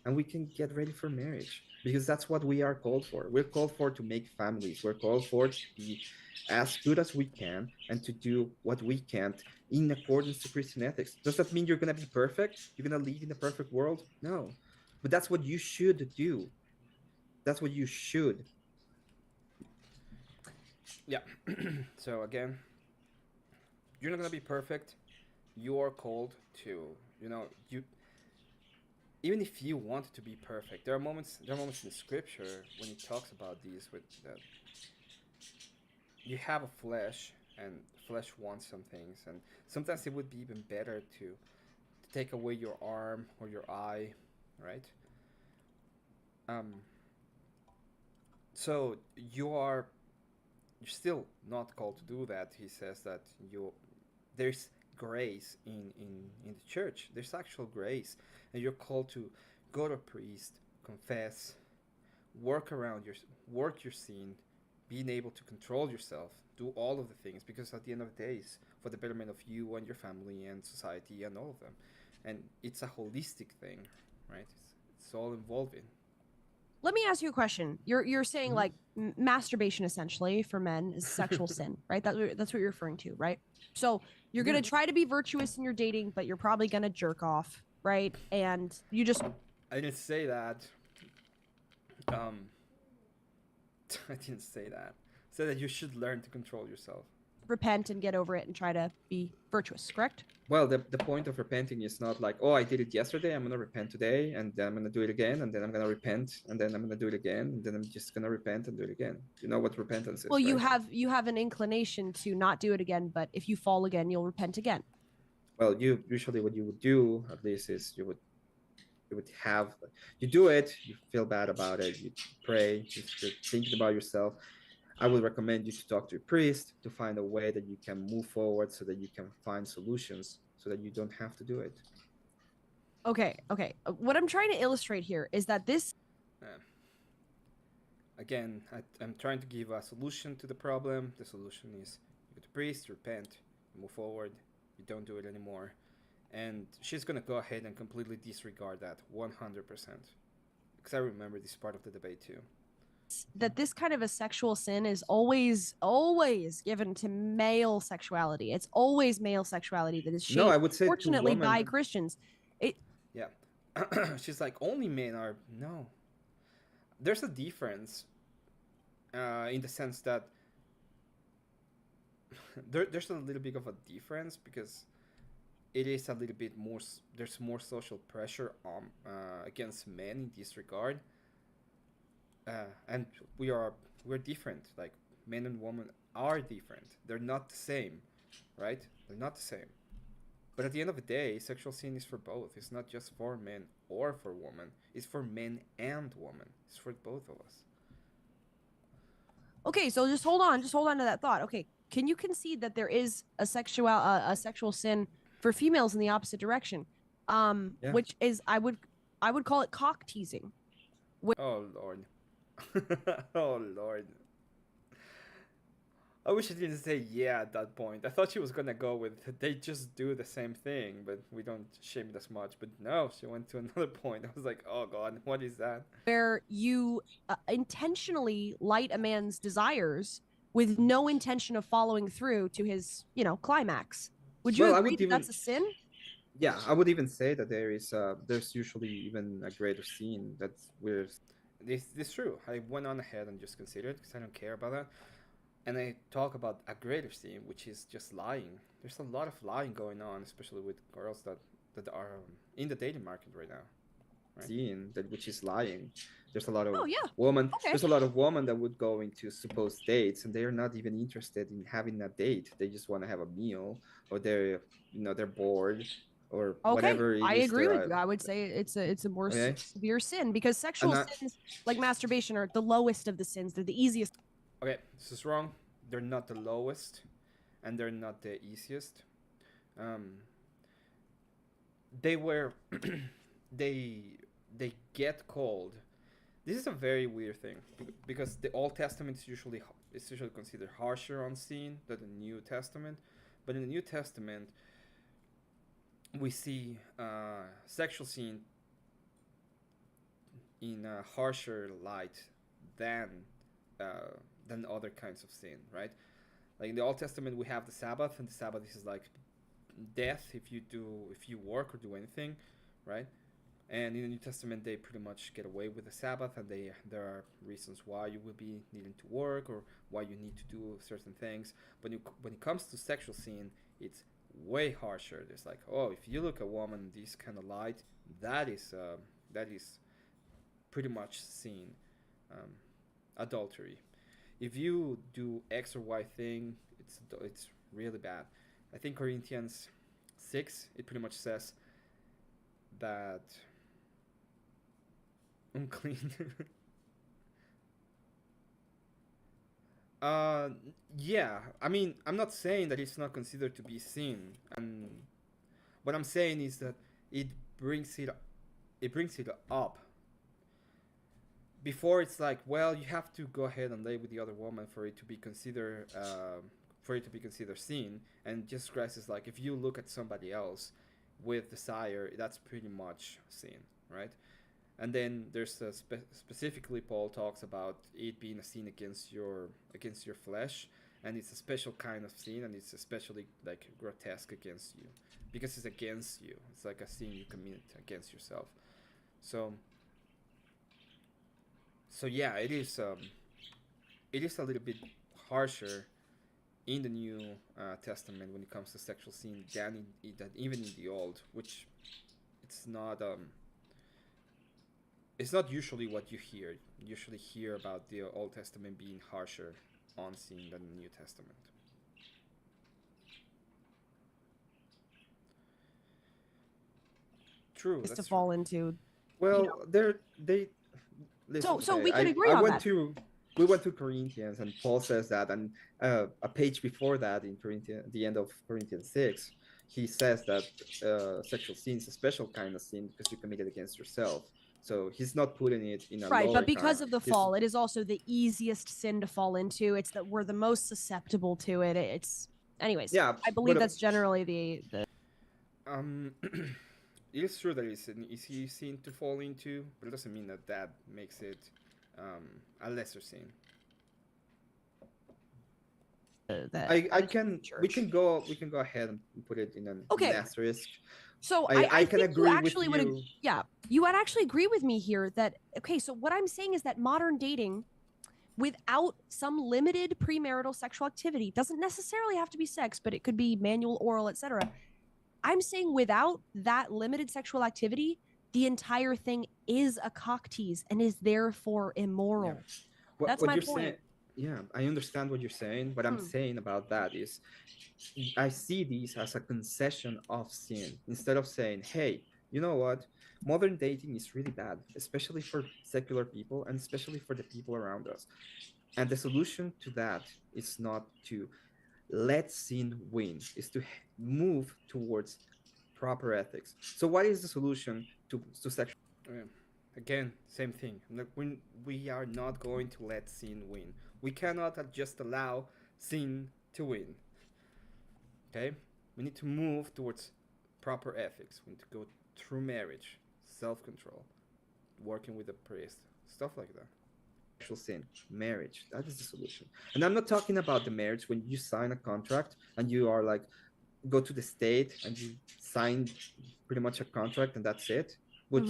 and we can get ready for marriage, because that's what we are called for. We're called for to make families. We're called for to be as good as we can and to do what we can in accordance to Christian ethics. Does that mean you're going to be perfect? You're going to live in a perfect world? No. But that's what you should do. That's what you should. Yeah. So again, you're not gonna be perfect. You are called to, you even if you want to be perfect, there are moments in the scripture when it talks about these with that you have a flesh and flesh wants some things, and sometimes it would be even better to take away your arm or your eye, right? Um. So you're still not called to do that. He says that there's grace in the church. There's actual grace, and you're called to go to a priest, confess, work your sin, being able to control yourself, do all of the things, because at the end of the day, it's for the betterment of you and your family and society and all of them, and it's a holistic thing, right? It's all involving. Let me ask you a question. You're saying like masturbation essentially for men is sexual sin, right? That's what you're referring to, right? So you're gonna try to be virtuous in your dating, but you're probably gonna jerk off, right? And you just I didn't say that. Um, I didn't say that. I said that you should learn to control yourself. repent and get over it and try to be virtuous, correct? Well, the point of repenting is not like, oh, I did it yesterday, I'm gonna repent today, and then I'm gonna do it again, and then I'm gonna repent, and then I'm gonna do it again, and then I'm just gonna repent and do it again. You know what repentance is, Well, you right? have an inclination to not do it again, but if you fall again, you'll repent again. Well, you usually what you would do at least is you would have you do it, you feel bad about it, you pray, you're thinking about yourself. I would recommend you to talk to a priest to find a way that you can move forward so that you can find solutions so that you don't have to do it. Okay. What I'm trying to illustrate here is that this Uh, Again, I'm trying to give a solution to the problem. The solution is you go to priest, repent, move forward, you don't do it anymore. And she's gonna go ahead and completely disregard that 100%. Because I remember this part of the debate too. this kind of a sexual sin is always given to male sexuality. It's always male sexuality that is shaped, No, I would say to fortunately, by women. Christians. It Yeah. She's like, only men are. No. There's a difference in the sense that there's a little bit of a difference because it is a little bit more. There's more social pressure against men in this regard, and we're different. Like men and women are different. They're not the same, right? They're not the same. But at the end of the day, sexual sin is for both. It's not just for men or for women. It's for men and women. It's for both of us. okay, so just hold on to that thought. Okay, can you concede that there is a sexual sin for females in the opposite direction? Yeah. Which is I would call it cock teasing. Oh Lord. Oh Lord. I wish I didn't say yeah at that point. I thought she was gonna go with they just do the same thing, but we don't shame it as much. But no, she went to another point. I was like, oh god, what is that? Where you intentionally light a man's desires with no intention of following through to his, climax. Would you Well, I agree would that even that's a sin? yeah, I would even say that there's usually even a greater scene that's where This true. I went on ahead and just considered because I don't care about that. And I talk about a greater sin, which is just lying. There's a lot of lying going on, especially with girls that are in the dating market right now. Right. scene that which is lying. There's a lot of Oh yeah. women. Okay. There's a lot of women that would go into supposed dates and they are not even interested in having a date. They just want to have a meal, or they're bored, or Okay, whatever it I is agree with they're you. I would say it's a more okay. severe sin because And sexual sins like masturbation are the lowest of the sins. They're the easiest. Okay, this is wrong. They're not the lowest, and they're not the easiest. They were, they get called. This is a very weird thing because the Old Testament is usually considered harsher on sin than the New Testament, but in the New Testament we see sexual sin in a harsher light than other kinds of sin, right? Like in the Old Testament, we have the Sabbath, and the Sabbath is like death if you work or do anything, right? And in the New Testament, they pretty much get away with the Sabbath, and there are reasons why you will be needing to work or why you need to do certain things. But when it comes to sexual sin, it's way harsher. There's like, oh, if you look at a woman in this kind of light, that is pretty much sin, adultery. If you do X or Y thing, it's really bad. I think Corinthians 6, it pretty much says that unclean. Yeah. I mean, I'm not saying that it's not considered to be sin, and what I'm saying is that it brings it up. Before it's like, well, you have to go ahead and lay with the other woman for it to be considered sin, and Jesus Christ is like, if you look at somebody else with desire, that's pretty much sin, right? And then there's specifically Paul talks about it being a sin against your flesh, and it's a special kind of sin, and it's especially like grotesque against you because it's against you. It's like a sin you commit against yourself. So yeah, it is a little bit harsher in the New Testament when it comes to sexual sin than even in the Old, which it's not usually what you hear. You usually hear about the Old Testament being harsher on sin than the New Testament. True. Just to That's fall true. into. Well, they. Listen, So okay, we can agree on that. We went to Corinthians, and Paul says that, and a page before that in Corinthians, the end of Corinthians 6, he says that sexual sin is a special kind of sin because you commit it against yourself. So he's not putting it in a Right, lower but because kind. of the fall, it is also the easiest sin to fall into. It's that we're the most susceptible to it. It's, anyways. Yeah, I believe but, that's generally the. it is true that it's an easy sin to fall into, but it doesn't mean that makes it a lesser sin. We can go ahead and put it in an asterisk. So I can think agree you actually with you. You would actually agree with me here that, okay, so what I'm saying is that modern dating without some limited premarital sexual activity doesn't necessarily have to be sex, but it could be manual, oral, etc. I'm saying without that limited sexual activity, the entire thing is a cock tease and is therefore immoral. Yeah. That's what my you're point. saying, yeah, I understand what you're saying. What I'm saying about that is I see these as a concession of sin instead of saying, hey, you know what? Modern dating is really bad, especially for secular people and especially for the people around us. And the solution to that is not to let sin win, is to move towards proper ethics. So what is the solution to sexual? Again, same thing. We are not going to let sin win. We cannot just allow sin to win. Okay? We need to move towards proper ethics. We need to go through marriage, self-control, working with a priest, stuff like that. Sexual sin, marriage, that is the solution. And I'm not talking about the marriage when you sign a contract and you are like, go to the state and you sign pretty much a contract and that's it, which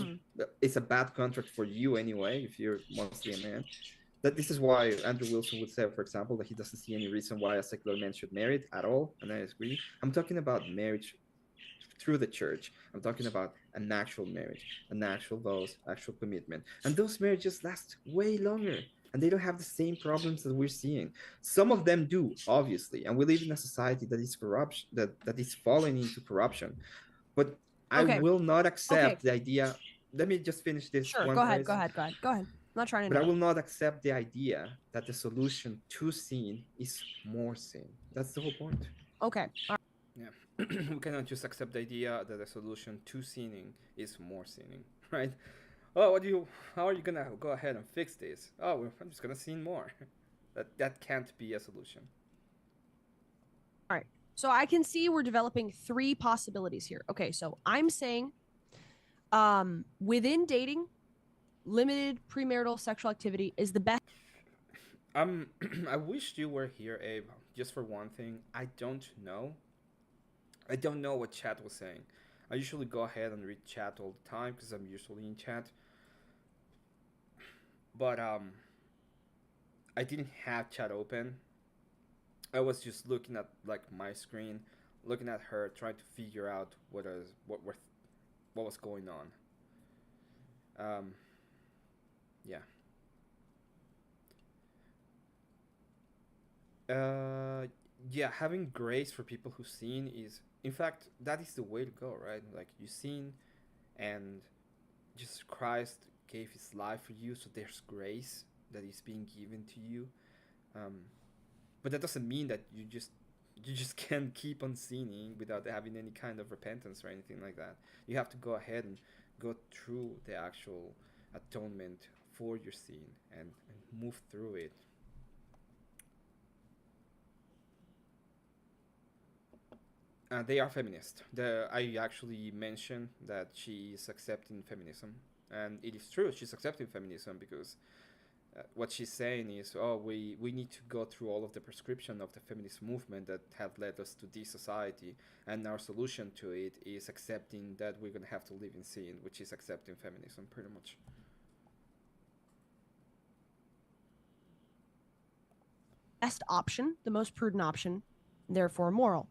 is a bad contract for you anyway if you're mostly a man. That this is why Andrew Wilson would say, for example, that he doesn't see any reason why a secular man should marry at all, and I agree. I'm talking about marriage through the church. I'm talking about an actual marriage, an actual vows, actual commitment, and those marriages last way longer, and they don't have the same problems that we're seeing. Some of them do, obviously, and we live in a society that is corruption, that is falling into corruption. But I will not accept the idea. Let me just finish this. Sure, go ahead. I'm not trying to. But I will not accept the idea that the solution to sin is more sin. That's the whole point. Okay. Yeah. We cannot just accept the idea that the solution to sinning is more sinning, right? Oh, how are you gonna go ahead and fix this? Oh, I'm just gonna sin more. That can't be a solution. All right. So I can see we're developing three possibilities here. Okay, so I'm saying within dating, limited premarital sexual activity is the best. I wish you were here, Abe. Just for one thing, I don't know. I don't know what chat was saying. I usually go ahead and read chat all the time because I'm usually in chat. But I didn't have chat open. I was just looking at like my screen, looking at her, trying to figure out what was going on. Yeah. Yeah, having grace for people who sin is, in fact, that is the way to go, right? Like you sin, and Jesus Christ gave His life for you, so there's grace that is being given to you. Um, but that doesn't mean that you just can't keep on sinning without having any kind of repentance or anything like that. You have to go ahead and go through the actual atonement for your sin and move through it. They are feminist. I actually mentioned that she is accepting feminism, and it is true. She's accepting feminism because what she's saying is, oh, we need to go through all of the prescription of the feminist movement that have led us to this society, and our solution to it is accepting that we're gonna have to live in sin, which is accepting feminism, pretty much. Best option, the most prudent option, therefore moral.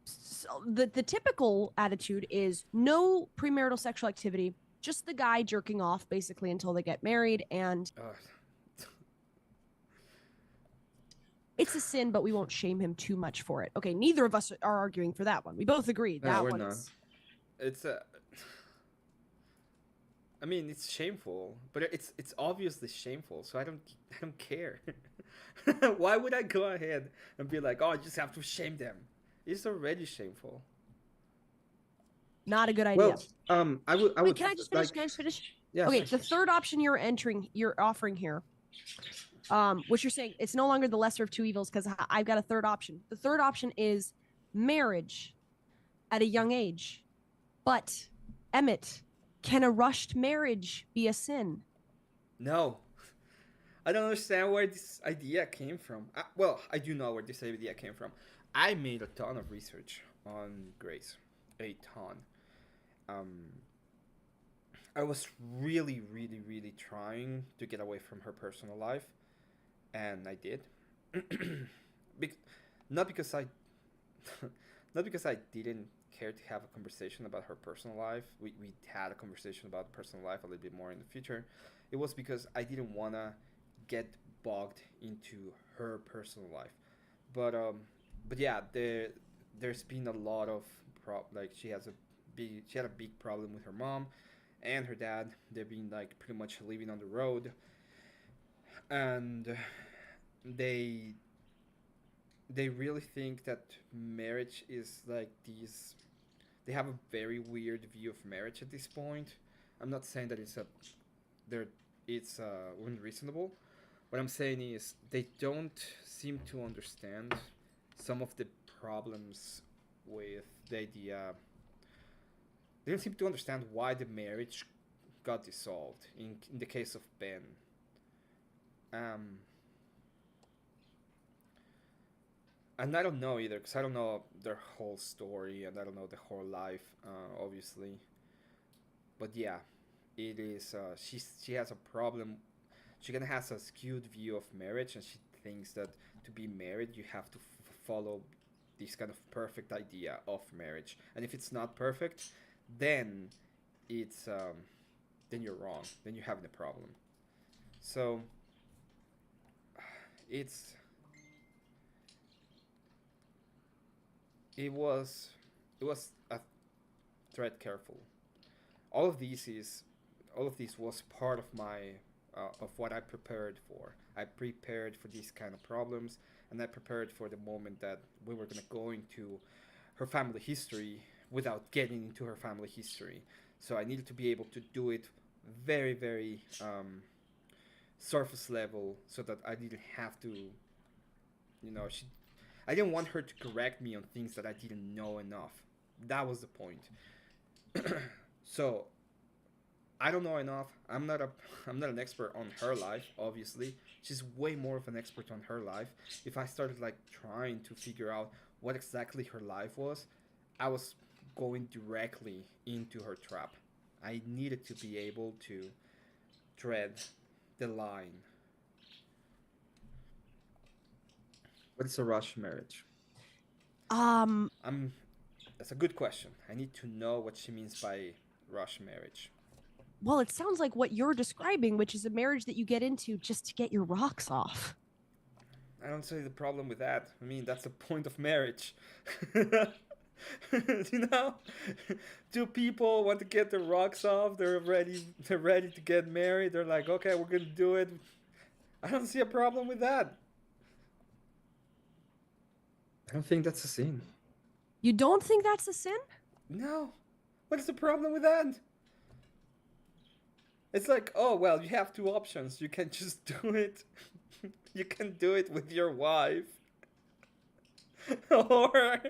So the typical attitude is no premarital sexual activity, just the guy jerking off basically until they get married, and it's a sin, but we won't shame him too much for it. Okay, neither of us are arguing for that one. We both agree that we're one not. is. It's I mean, it's shameful, but it's obviously shameful. So I don't care. Why would I go ahead and be like, oh, I just have to shame them? It's already shameful. Not a good idea. Well, I would. Wait, can I just finish? Can I just finish? Yeah. Okay, the third option you're offering here, which you're saying it's no longer the lesser of two evils because I've got a third option. The third option is marriage at a young age, but Emmet, can a rushed marriage be a sin? No. I don't understand where this idea came from. Well, I do know where this idea came from. I made a ton of research on Grace. A ton. I was really, really, really trying to get away from her personal life. And I did. Not because I... not because I didn't care to have a conversation about her personal life. We had a conversation about personal life a little bit more in the future. It was because I didn't want to get bogged into her personal life. But yeah, there's been a lot of she had a big problem with her mom and her dad. They've been like pretty much living on the road, and they really think that marriage is like these. They have a very weird view of marriage at this point. I'm not saying that it's unreasonable. What I'm saying is they don't seem to understand some of the problems with the idea. They don't seem to understand why the marriage got dissolved in the case of Ben. And I don't know either, because I don't know their whole story, and I don't know the whole life, obviously. But yeah, it is. She has a problem. She kind of has a skewed view of marriage, and she thinks that to be married, you have to follow this kind of perfect idea of marriage. And if it's not perfect, then it's then you're wrong. Then you're having a problem. So it was a tread careful. All of this was part of my of what I prepared for. I prepared for these kind of problems, and I prepared for the moment that we were gonna go into her family history without getting into her family history. So I needed to be able to do it very, very surface level, so that I didn't have to, I didn't want her to correct me on things that I didn't know enough. That was the point. So I don't know enough. I'm not an expert on her life, obviously. She's way more of an expert on her life. If I started like trying to figure out what exactly her life was, I was going directly into her trap. I needed to be able to tread the line. What's a rush marriage? That's a good question. I need to know what she means by rush marriage. Well, it sounds like what you're describing, which is a marriage that you get into just to get your rocks off. I don't see the problem with that. I mean, that's the point of marriage. Two people want to get their rocks off. They're ready to get married. They're like, okay, we're gonna do it. I don't see a problem with that. I don't think that's a sin. You don't think that's a sin? No. What is the problem with that? It's like, oh, well, you have two options. You can just do it. You can do it with your wife. Or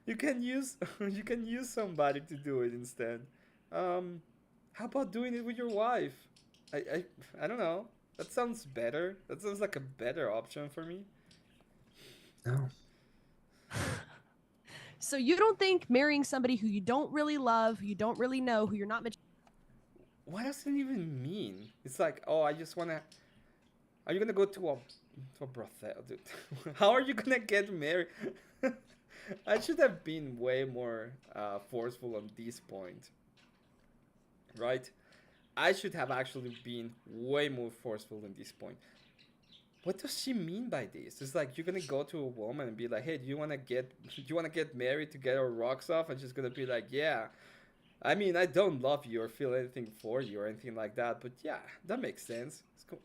you can use somebody to do it instead. How about doing it with your wife? I don't know. That sounds better. That sounds like a better option for me. No. So you don't think marrying somebody who you don't really love, who you don't really know, who you're not much. What does it even mean? It's like, oh, I just wanna. Are you gonna go to a brothel, dude? How are you gonna get married? I should have been way more forceful on this point, right? I should have actually been way more forceful on this point. What does she mean by this? It's like you're gonna go to a woman and be like, "Hey, do you wanna get married to get our rocks off?" And she's gonna be like, "Yeah." I mean, I don't love you or feel anything for you or anything like that, but yeah, that makes sense. It's cool.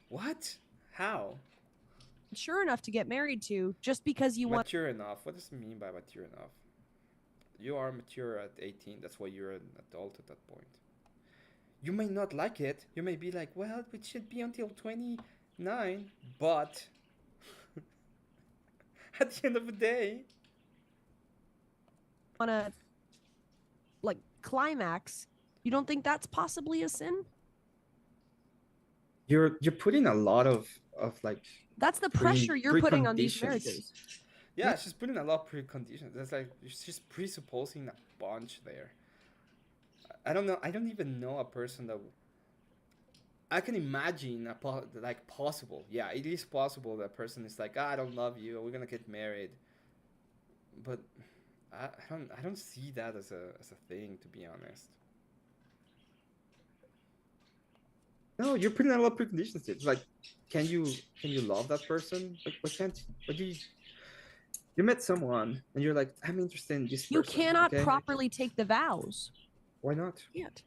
What? How? Sure enough to get married to just because you want. Mature enough. What does it mean by mature enough? You are mature at 18. That's why you're an adult at that point. You may not like it. You may be like, well, it should be until 29. But at the end of the day, Want to like climax. You don't think that's possibly a sin? you're putting a lot of like That's the pressure you're putting on these preconditions. marriages. Yeah, she's putting a lot of preconditions. That's like she's presupposing a bunch there. I don't know. I don't even know a person that I can imagine like possible. Yeah, it is possible that person is like, I don't love you. We're gonna get married. But I don't see that as a thing, to be honest. No, you're putting a lot of preconditions. It's like, can you love that person? Like, what can't? What do you met someone and you're like, I'm interested in this person. You cannot okay? properly take the vows. Why not? You can't.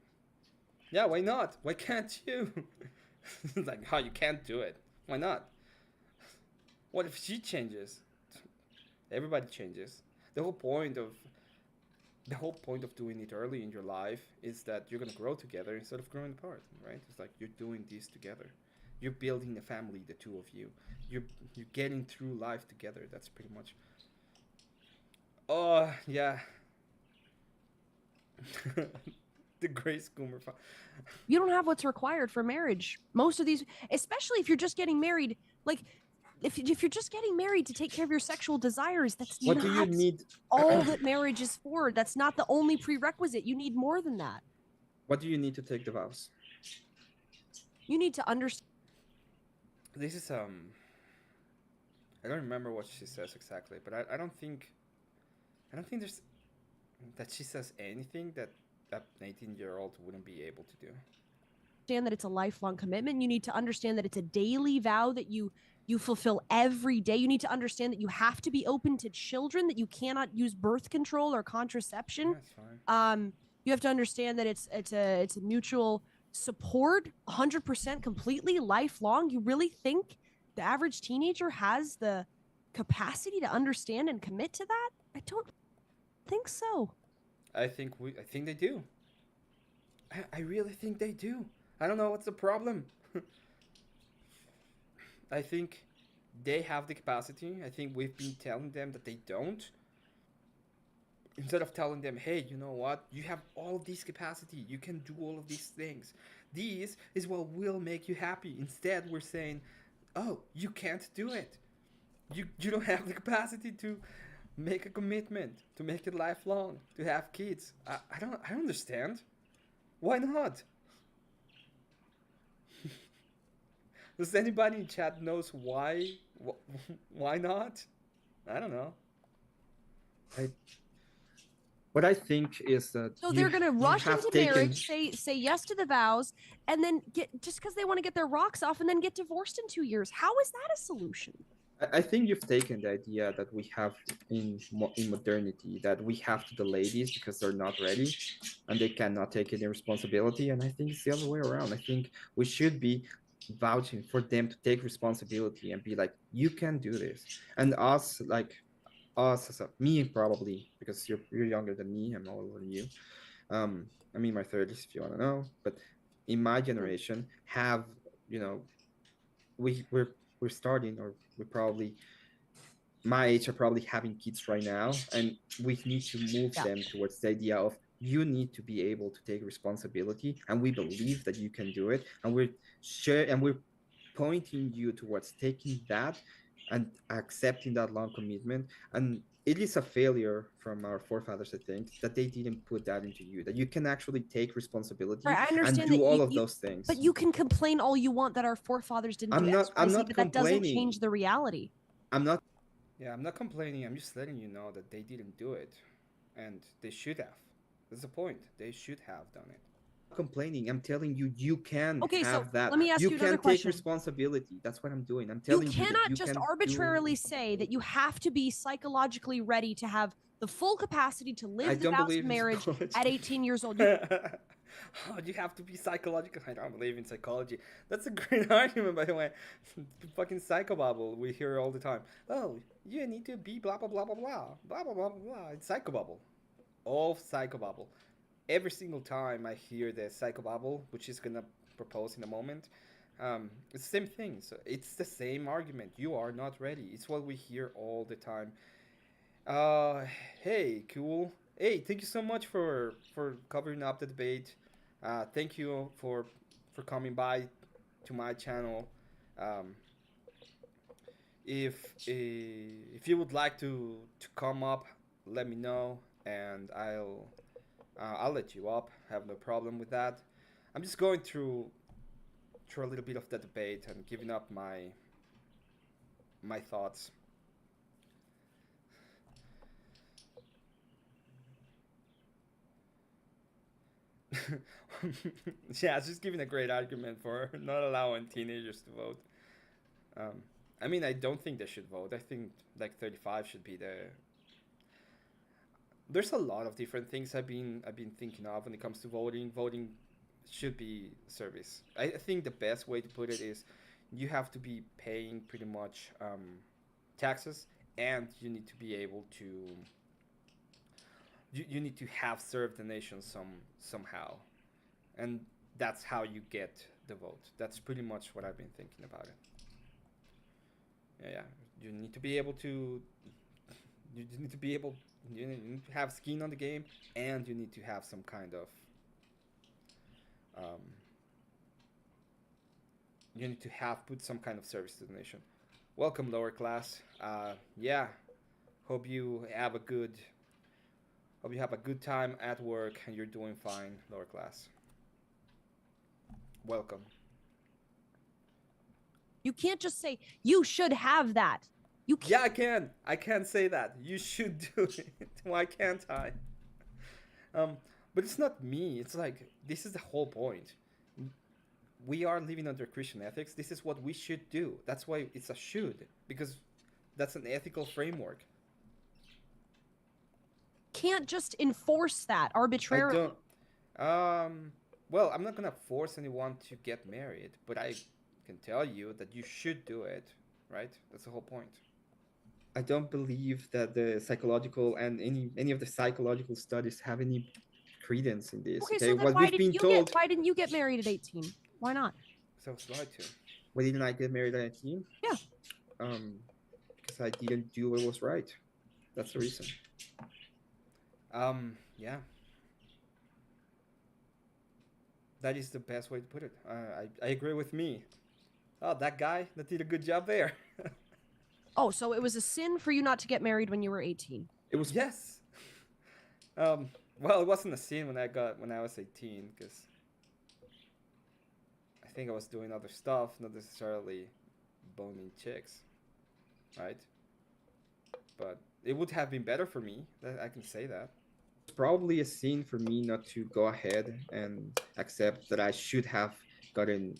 Yeah, why not? Why can't you? It's like, how you can't do it? Why not? What if she changes? Everybody changes. The whole point of doing it early in your life is that you're gonna grow together instead of growing apart, right? It's like you're doing this together. You're building a family, the two of you. You're getting through life together. That's pretty much. Oh yeah. The Grace Coomer. You don't have what's required for marriage. Most of these, especially if you're just getting married, like if you're just getting married to take care of your sexual desires, that's What not do you need? all that marriage is for. That's not the only prerequisite. You need more than that. What do you need to take the vows? You need to understand. This is I don't remember what she says exactly, but I don't think there's that she says anything that an 18-year-old wouldn't be able to do. Understand that it's a lifelong commitment. You need to understand that it's a daily vow that you fulfill every day. You need to understand that you have to be open to children, that you cannot use birth control or contraception. Yeah, that's fine. You have to understand that it's a mutual support, 100% completely lifelong. You really think the average teenager has the capacity to understand and commit to that? I don't think so. I think they do. I really think they do. I don't know what's the problem. I think they have the capacity. I think we've been telling them that they don't. instead of telling them, hey, you know what, you have all this capacity, you can do all of these things, this is what will make you happy. Instead, we're saying, oh, you can't do it. You don't have the capacity to make a commitment, to make it lifelong, to have kids. I don't understand. Why not? Does anybody in chat knows why? Why not? I don't know. What I think is that So they're gonna you rush have into taken, marriage, say yes to the vows, and then get just because they want to get their rocks off, and then get divorced in 2 years. How is that a solution? I think you've taken the idea that we have in modernity that we have to delay these because they're not ready and they cannot take any responsibility. And I think it's the other way around. I think we should be vouching for them to take responsibility and be like, you can do this. And us, like us, as me probably, because you're younger than me, I'm older than you. I'm in my 30s if you want to know. But in my generation, have you know, we're starting, or we're probably my age are probably having kids right now, and we need to move them towards the idea of you need to be able to take responsibility, and we believe that you can do it, and we're pointing you towards taking that and accepting that long commitment. And it is a failure from our forefathers, I think, that they didn't put that into you, that you can actually take responsibility Right, I and understand do that all of those things. but you can complain all you want that our forefathers didn't do X, Y, Z, but that doesn't change the reality. I'm not Yeah, I'm not complaining. I'm just letting you know that they didn't do it, and they should have. That's the point. They should have done it. complaining. I'm telling you, you can Okay, so have that. let me ask you can another take question. responsibility. That's what I'm doing. I'm You telling you, that cannot you just can arbitrarily say that you have to be psychologically ready to have the full capacity to live the vows of marriage at 18 years old. Oh, you have to be psychological. I don't believe in psychology. That's a great argument, by the way. Fucking psychobabble we hear all the time. Oh, you need to be blah blah blah blah blah blah blah blah blah. It's psychobabble, all psychobabble. Every single time I hear the psychobabble, which is gonna propose in a moment, it's the same thing. So it's the same argument. You are not ready. It's what we hear all the time. Uh, hey, cool. Hey, thank you so much for covering up the debate. Thank you for coming by to my channel. Um, if you would like to come up, let me know, and I'll let you up. I have no problem with that. I'm just going through a little bit of the debate and giving up my thoughts. Yeah, it's just giving a great argument for not allowing teenagers to vote. I mean, I don't think they should vote. I think like 35 should be the. There's a lot of different things I've been thinking of when it comes to voting. Voting should be service. I think the best way to put it is you have to be paying pretty much taxes, and you need to be able to. You need to have served the nation somehow, and that's how you get the vote. That's pretty much what I've been thinking about it. Yeah, you need to be able to. You need to be able. You need to have skin on the game, and you need to have some kind of. You need to have put some kind of service to the nation. Welcome, lower class. Yeah, hope you have a good. Hope you have a good time at work and you're doing fine, lower class. Welcome. You can't just say you should have that. You can't. Yeah, I can. I can say that. You should do it. Why can't I? But it's not me. It's like this is the whole point. We are living under Christian ethics. This is what we should do. That's why it's a should, because that's an ethical framework. Can't just enforce that arbitrarily. I don't. Well, I'm not gonna force anyone to get married, but I can tell you that you should do it, right? That's the whole point. I don't believe that the psychological and any of the psychological studies have any credence in this. Okay, so then why didn't you get married at 18? Why not? So I was lied to. Why didn't I get married at 18? Yeah. Because I didn't do what was right. That's the reason. Yeah. That is the best way to put it. I agree with me. Oh, that guy that did a good job there. Oh, so it was a sin for you not to get married when you were 18. It was yes. Well, it wasn't a sin when I was 18 because I think I was doing other stuff, not necessarily boning chicks, right? But it would have been better for me. I can say that. It's probably a sin for me not to go ahead and accept that I should have gotten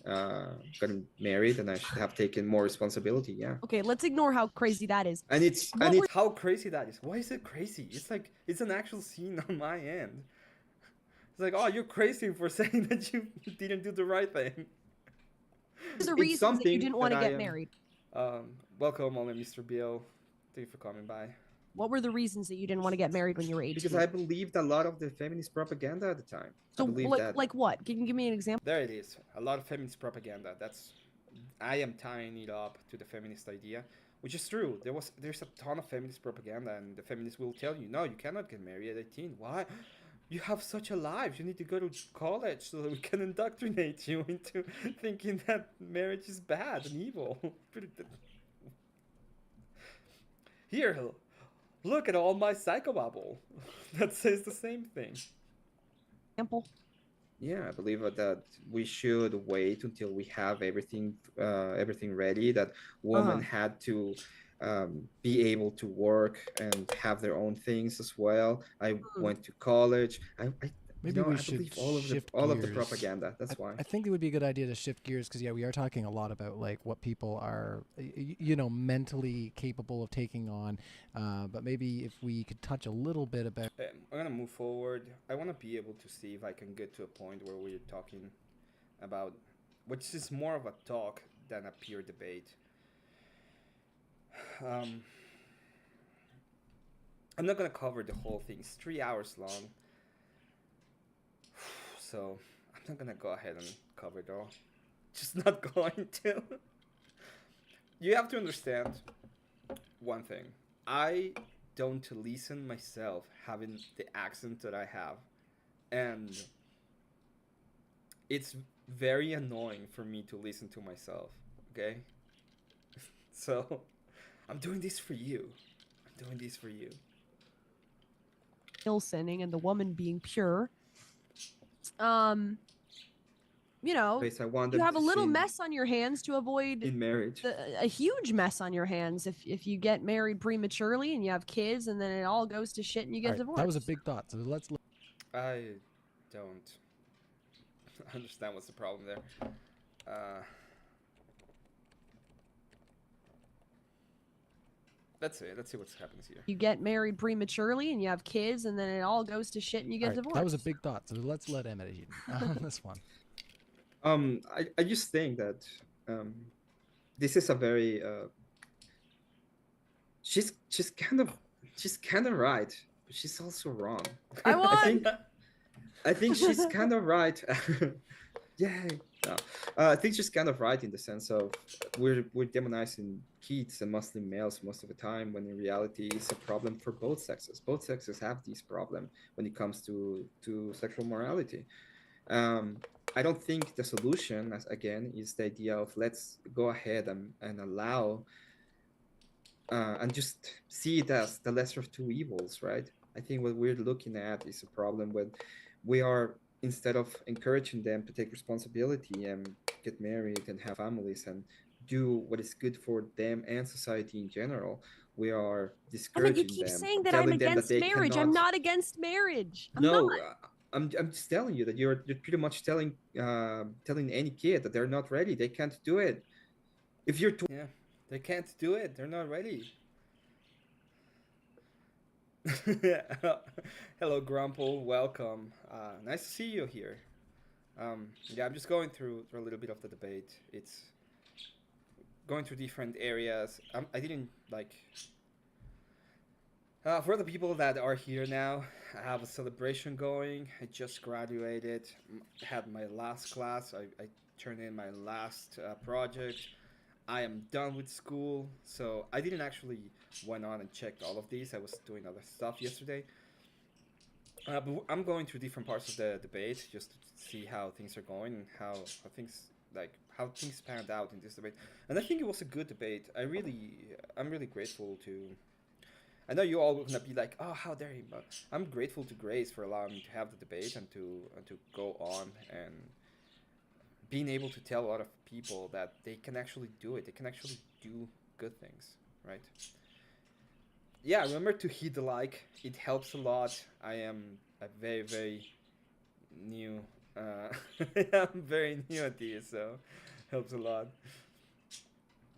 married and I should have taken more responsibility. Yeah. Okay, let's ignore how crazy that is. And it's What were- how crazy that is. Why is it crazy? It's like it's an actual scene on my end. It's like, oh, you're crazy for saying that you didn't do the right thing. the It's reasons that you something didn't want to that I get am- married? Welcome, only Mr. Bill. Thank you for coming by. What were the reasons that you didn't want to get married when you were 18? Because I believed a lot of the feminist propaganda at the time. So, I believe like, that. like what? Can you give me an example? There it is. A lot of feminist propaganda. I am tying it up to the feminist idea, which is true. There's a ton of feminist propaganda, and the feminists will tell you, no, you cannot get married at 18. Why? You have such a life. You need to go to college so that we can indoctrinate you into thinking that marriage is bad and evil. Here, look at all my psychobabble. That says the same thing. Example? Yeah, I believe that we should wait until we have everything ready. That women had to be able to work and have their own things as well. I went to college. Maybe we should believe all of the gears. propaganda. That's why. I think it would be a good idea to shift gears because, yeah, we are talking a lot about like what people are, mentally capable of taking on. But maybe if we could touch a little bit about. I'm gonna move forward. I want to be able to see if I can get to a point where we're talking about, which is more of a talk than a pure debate. I'm not gonna cover the whole thing. It's 3 hours long. So I'm not gonna go ahead and cover it all. Just not going to. You have to understand one thing. I don't listen myself having the accent that I have. And it's very annoying for me to listen to myself. Okay? So I'm doing this for you. I'm doing this for you. Ill sinning and the woman being pure. Place I want You them have a to little see mess on your hands to avoid in marriage. a huge mess on your hands if you get married prematurely and you have kids and then it all goes to shit and you get All right, divorced. that was a big thought. So let's. I don't understand what's the problem there. Let's see what happens here. You get married prematurely and you have kids and then it all goes to shit and you get All right, divorced. that was a big thought. So let's let Emmet on this one. I just think that this is a very she's kind of right, but she's also wrong. I won! I think she's kind of right. Yay! No. I think she's kind of right in the sense of we're demonizing kids and Muslim males most of the time, when in reality it's a problem for both sexes. Both sexes have this problem when it comes to sexual morality. I don't think the solution, as again, is the idea of let's go ahead and allow and just see it as the lesser of two evils, right? I think what we're looking at is a problem when we are, instead of encouraging them to take responsibility and get married and have families and do what is good for them and society in general, we are discouraging them. You keep saying that I'm telling them against they marriage. I'm cannot- not against marriage. I'm No, not. I'm just telling you that you're pretty much telling any kid that they're not ready. They can't do it. If you're yeah, they can't do it. They're not ready. Hello, Grumple. Welcome. Nice to see you here. Yeah, I'm just going through a little bit of the debate. It's going through different areas. I didn't like. For the people that are here now, I have a celebration going. I just graduated, had my last class. I turned in my last project. I am done with school, so I didn't actually went on and checked all of these. I was doing other stuff yesterday. But I'm going through different parts of the debate just to see how things are going and how things panned out in this debate. And I think it was a good debate. I'm really grateful to. I know you all gonna be like, "Oh, how dare he?" But I'm grateful to Grace for allowing me to have the debate and to go on and being able to tell a lot of people that they can actually do it. They can actually do good things, right? Yeah, remember to hit the like. It helps a lot. I am a very, very new. I'm very new at this, so helps a lot.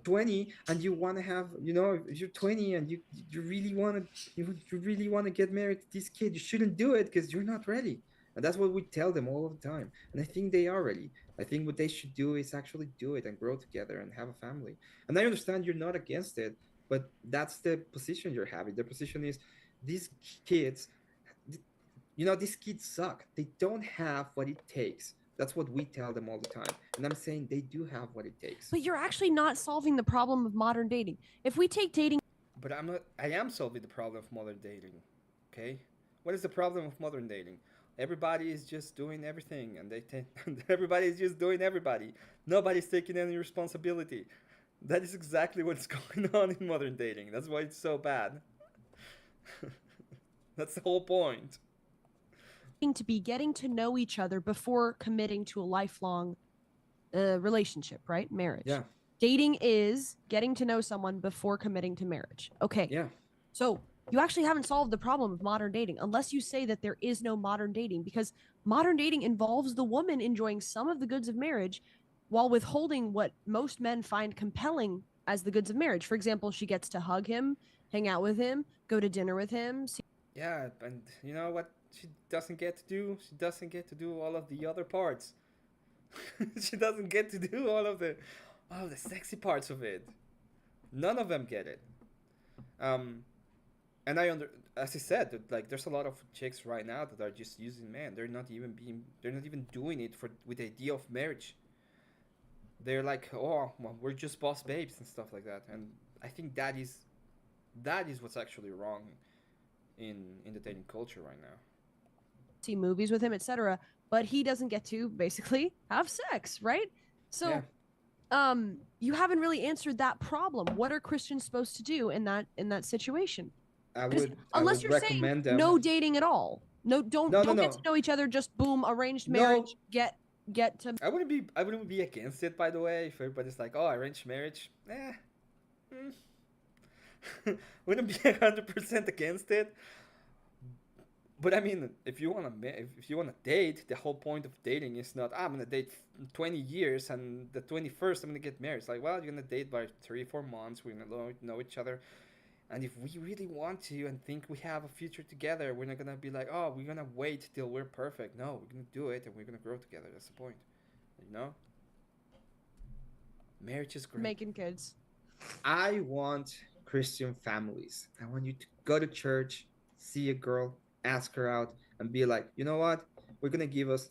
20 and you want to have, if you're 20 and you really want to you really want to get married to this kid, you shouldn't do it because you're not ready. And that's what we tell them all the time. And I think they are ready. I think what they should do is actually do it and grow together and have a family. And I understand you're not against it, but that's the position you're having. The position is these kids, these kids suck. They don't have what it takes. That's what we tell them all the time. And I'm saying they do have what it takes. But you're actually not solving the problem of modern dating. If we take dating, But I'm not. I am solving the problem of modern dating. Okay, what is the problem of modern dating? Everybody is just doing everything, and everybody is just doing everybody. Nobody's taking any responsibility. That is exactly what's going on in modern dating. That's why it's so bad. That's the whole point. to be getting to know each other before committing to a lifelong relationship, right? Marriage. Yeah. Dating is getting to know someone before committing to marriage. Okay. Yeah. So you actually haven't solved the problem of modern dating unless you say that there is no modern dating, because modern dating involves the woman enjoying some of the goods of marriage while withholding what most men find compelling as the goods of marriage. For example, she gets to hug him, hang out with him, go to dinner with him. Yeah, and you know what she doesn't get to do? She doesn't get to do all of the other parts. She doesn't get to do all of the sexy parts of it. None of them get it. And as I said, like there's a lot of chicks right now that are just using men. They're not even doing it with the idea of marriage. They're like, oh, well, we're just boss babes and stuff like that. And I think that is what's actually wrong in the dating culture right now. See movies with him, etc., but he doesn't get to basically have sex, right? So you haven't really answered that problem. What are Christians supposed to do in that situation? Unless you're saying them. no dating at all. Don't get to know each other, just boom, arranged marriage, get to. I wouldn't be against it, by the way, if everybody's like, oh, arranged marriage. Wouldn't be 100% against it. But I mean, if you wanna date, the whole point of dating is not I'm gonna date 20 years and the 21st I'm gonna get married. It's like, well, you're gonna date by 3-4 months. We're gonna know each other, and if we really want to and think we have a future together, we're not gonna be like, oh, we're gonna wait till we're perfect. No, we're gonna do it and we're gonna grow together. That's the point, you know. Marriage is great. Making kids. I want Christian families. I want you to go to church, see a girl, ask her out, and be like, you know what? We're going to give us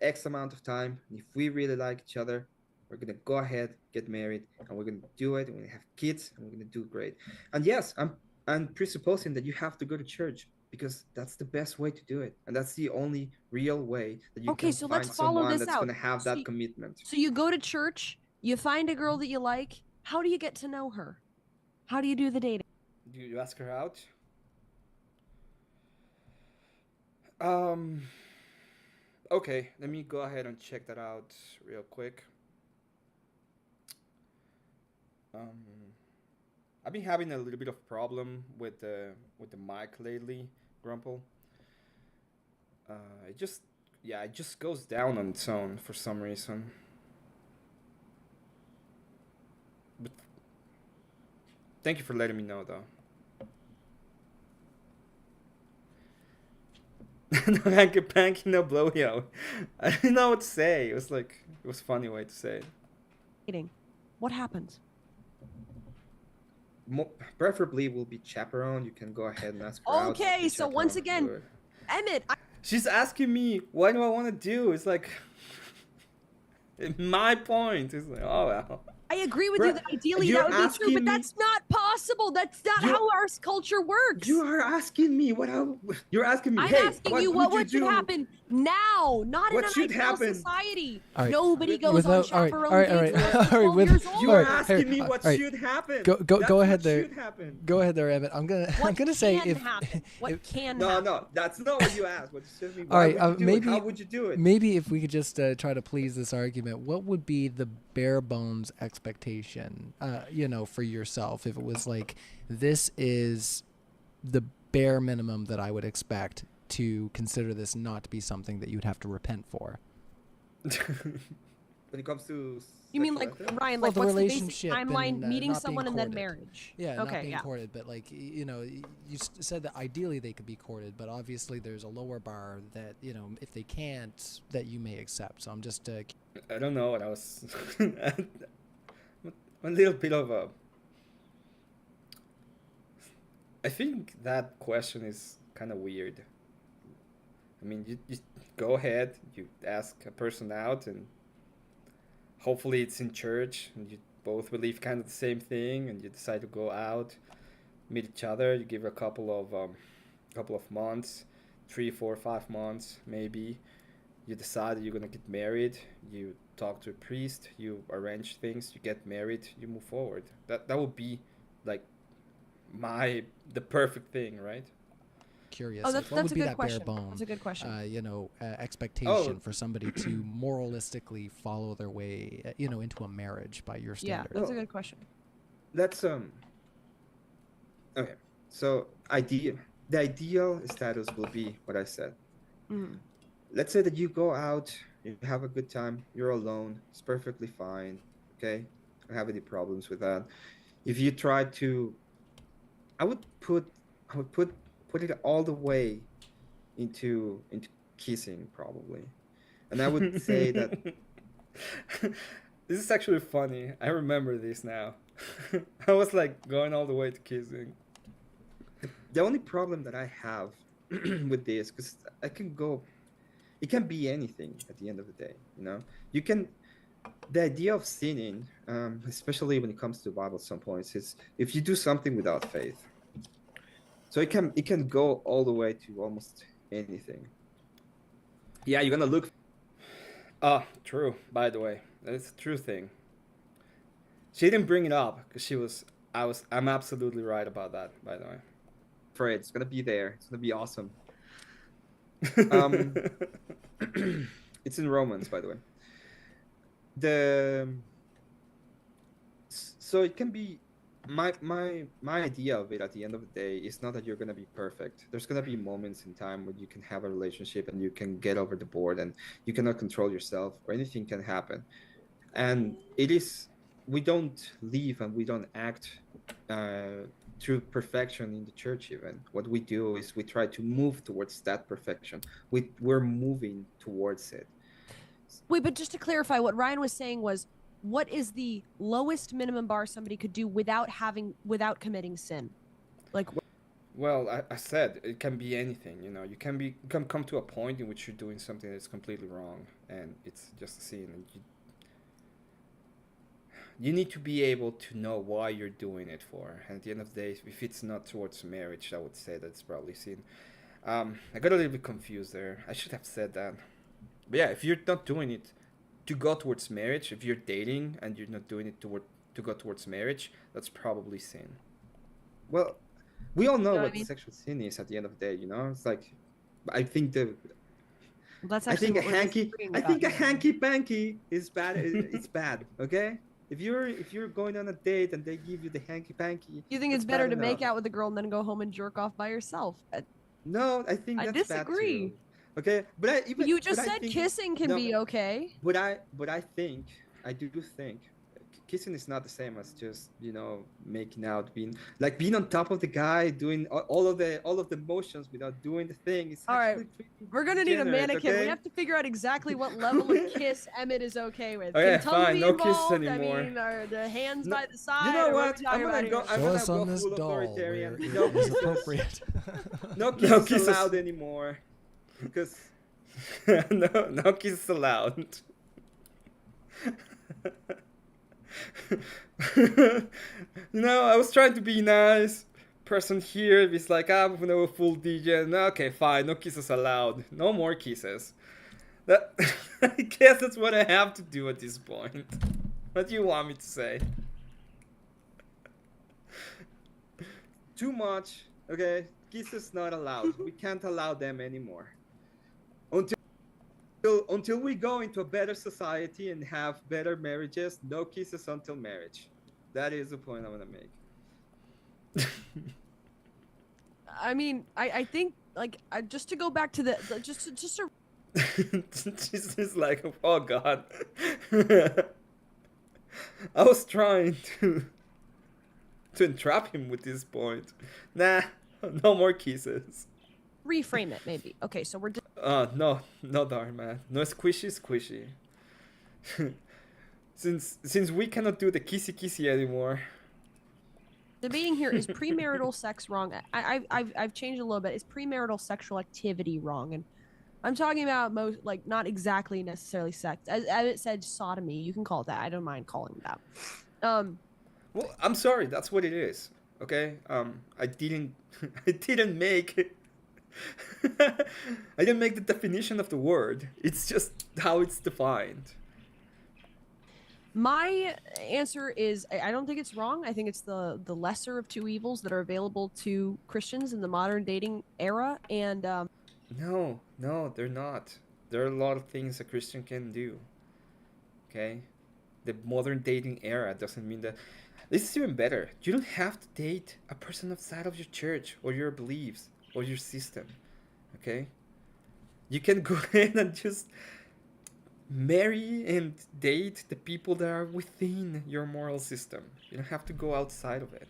X amount of time. And if we really like each other, we're going to go ahead, get married, and we're going to do it. And we're going to have kids, and we're going to do great. And yes, I'm presupposing that you have to go to church because that's the best way to do it. And that's the only real way that you can find someone that's going to have that commitment. So you go to church, you find a girl that you like. How do you get to know her? How do you do the dating? Do you ask her out? Okay, let me go ahead and check that out real quick. I've been having a little bit of problem with the mic lately, Grumple. It just goes down on its own for some reason. But thank you for letting me know, though. No hanky panky, no blow-yo. I didn't know what to say. It was a funny way to say it. Dating. What happens? Preferably will be chaperone. You can go ahead and ask her out. Okay, so once again, Emmet. She's asking me, what do I want to do? It's like, my point. It's like, oh well. I agree with you that ideally that would be true, but that's not possible. impossible. That's not You- how our culture works. You are asking me you're asking me. I'm Hey, asking you what would should happen now, not What in an should ideal happen? society. All right. Nobody goes Without- on all right, chaperone all right, all dates right, until they're all right, 12 with- years old. You are All right, asking me here, what all right. should happen. Go That's ahead what there. should happen. Go ahead there, Emmett. I'm gonna What say can if happen? What if- can No, happen? no, that's not what you asked. What you said to me. All Why right, would you do maybe- it? How would you do it? maybe if we could just try to please this argument, what would be the bare bones expectation, for yourself if it was like, this is the bare minimum that I would expect to consider this not to be something that you'd have to repent for? When it comes to You mean like sexuality? Ryan? Well, Like the what's the basic relationship timeline? and, Meeting not being someone and then courted. marriage. Yeah, not Okay. being Yeah. courted, but like you said that ideally they could be courted, but obviously there's a lower bar that if they can't, that you may accept. So I'm just I don't know what I was. A little bit of a. I think that question is kind of weird. I mean, you go ahead, you ask a person out, and hopefully it's in church, and you both believe kind of the same thing, and you decide to go out, meet each other. You give a couple of months, 3, 4, 5 months, maybe. You decide you're gonna get married. You talk to a priest. You arrange things. You get married. You move forward. That would be like the perfect thing, right? curious. Oh, like, that's what would a be good that question. bare bone? That's a good question. Expectation for somebody to moralistically follow their way, into a marriage by your Yeah, standards. that's a good question. That's okay. So the ideal status will be what I said. Mhm. Let's say that you go out, you have a good time, you're alone, it's perfectly fine. Okay, I don't have any problems with that. If you try to, I would put it all the way into kissing probably, and I would say that this is actually funny. I remember this now. I was like going all the way to kissing. The only problem that I have with this, because it can be anything at the end of the day. The idea of sinning, especially when it comes to the Bible, at some points, is if you do something without faith. So it can go all the way to almost anything. Yeah, you're gonna look. True. By the way, that's a true thing. She didn't bring it up because I'm absolutely right about that. By the way, Fred, it's gonna be there. It's gonna be awesome. It's in Romans, by the way. So it can be my idea of it at the end of the day is not that you're gonna be perfect. There's gonna be moments in time where you can have a relationship and you can get over the board and you cannot control yourself or anything can happen. And we don't live and we don't act to perfection in the church. Even what we do is we try to move towards that perfection. We're moving towards it. Wait, but just to clarify, what Ryan was saying was, what is the lowest minimum bar somebody could do without without committing sin? Like, Well, I said it can be anything. You can come to a point in which you're doing something that's completely wrong, and it's just a sin. And you need to be able to know why you're doing it for. And at the end of the day, if it's not towards marriage, I would say that's probably sin. I got a little bit confused there. I should have said that. But yeah, if you're not doing it to go towards marriage, if you're dating and you're not doing it to go towards marriage, that's probably sin. Well, we all know what I what mean? sexual sin is at the end of the day. It's like, I think that's I actually think a what we're hanky disagreeing I about think a here. hanky panky is bad. It's bad. Okay. If you're going on a date and they give you the hanky panky, You think it's that's better bad to make enough. out with a girl and then go home and jerk off by yourself? No, I think I that's bad disagree. too. Okay, but You just said kissing can be okay. But I do think kissing is not the same as just making out, being on top of the guy, doing all of the motions without doing the thing. It's All right, actually pretty We're gonna need a degenerate, mannequin. okay? We have to figure out exactly what level of kiss Emmett is okay with. Okay, Can tongue fine, be no kisses involved? anymore. I mean, are the hands No, by the side? You know or what? are we talking about here? I'm Show gonna us go on this full doll authoritarian. where No it is kisses. appropriate. No No kisses kisses. allowed anymore. Because no kisses allowed. I was trying to be nice. Person here is like, I'm a full DJ. Okay, fine, no kisses allowed. No more kisses. That I guess that's what I have to do at this point. What do you want me to say? Too much. Okay, kisses not allowed. We can't allow them anymore. Until we go into a better society and have better marriages, no kisses until marriage. That is the point I want to make. I mean, I think like just to go back to the just to She's like, oh god. I was trying to entrap him with this point. Nah, no more kisses. reframe it maybe. Okay, so we're No, darn man. No squishy. Since we cannot do the kissy anymore. debating here, is premarital sex wrong? I've changed a little bit. Is premarital sexual activity wrong? And I'm talking about most like not exactly necessarily sex. As it said, sodomy. You can call it that. I don't mind calling it that. Well, I'm sorry. That's what it is. Okay. I didn't make. I didn't make the definition of the word. It's just how it's defined. My answer is I don't think it's wrong. I think it's the lesser of two evils that are available to Christians in the modern dating era. And No, they're not. There are a lot of things a Christian can do. Okay? The modern dating era doesn't mean that. This is even better. You don't have to date a person outside of your church or your beliefs or your system. Okay? You can go ahead and just marry and date the people that are within your moral system. You don't have to go outside of it.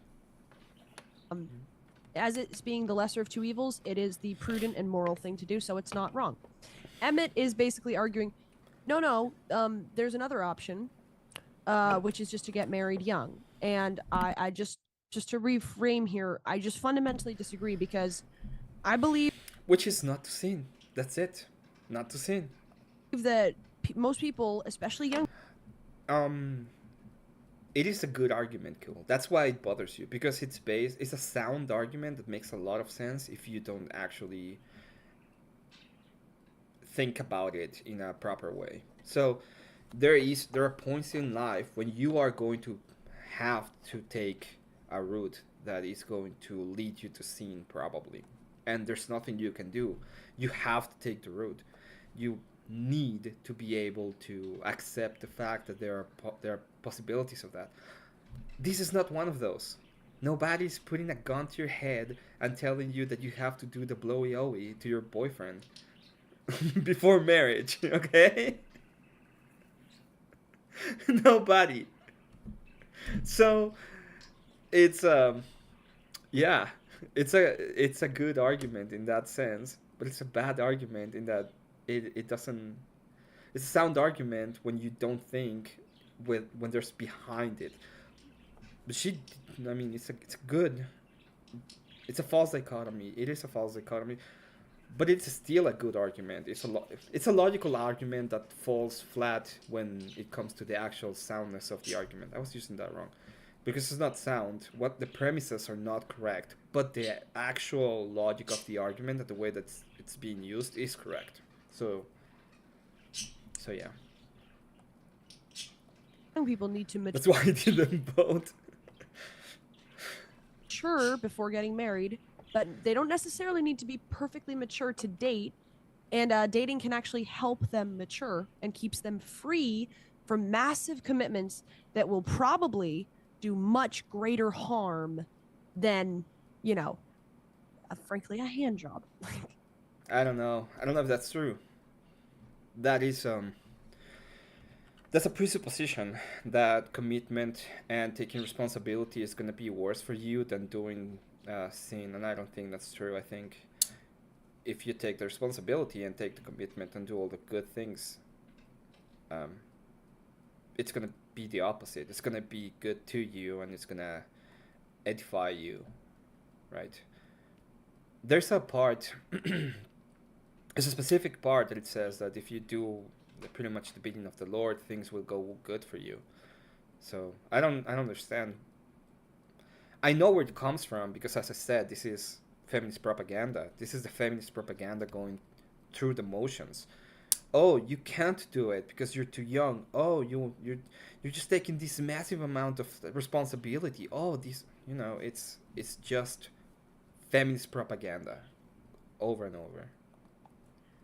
as it's being the lesser of two evils, it is the prudent and moral thing to do, so it's not wrong. Emmet is basically arguing, no, there's another option, which is just to get married young. And I just to reframe here, I just fundamentally disagree because I believe Which is not to sin. That's it. Not to sin. that most people, especially young, It is a good argument, Cool. That's why it bothers you, because it's a sound argument that makes a lot of sense if you don't actually think about it in a proper way. So there are points in life when you are going to have to take a route that is going to lead you to sin, probably, and there's nothing you can do. You have to take the route. You need to be able to accept the fact that there are possibilities of that. This is not one of those. Nobody's putting a gun to your head and telling you that you have to do the blowy-owy to your boyfriend before marriage, okay? Nobody. So it's yeah, it's a good argument in that sense, but it's a bad argument in that it doesn't. It's a sound argument when you don't think when there's behind it. But it's a false dichotomy. It is a false dichotomy, but it's still a good argument. It's a logical argument that falls flat when it comes to the actual soundness of the argument. I was using that wrong, because it's not sound. What the premises are not correct, but the actual logic of the argument and the way that it's being used is correct. So yeah. young people need to That's why I did them both. mature before getting married, but they don't necessarily need to be perfectly mature to date. And dating can actually help them mature and keeps them free from massive commitments that will probably do much greater harm than, frankly, a hand job. I don't know if that's true. That is that's a presupposition that commitment and taking responsibility is going to be worse for you than doing sin, and I don't think that's true. I think if you take the responsibility and take the commitment and do all the good things, it's going to be the opposite. It's going to be good to you, and it's going to edify you, right? There's a part, there's a specific part that it says that if you do pretty much the bidding of the Lord, things will go good for you. So I don't understand. I know where it comes from because, as I said, this is feminist propaganda. This is the feminist propaganda going through the motions. Oh, you can't do it because you're too young. Oh, you're just taking this massive amount of responsibility. Oh, this, it's just feminist propaganda over and over.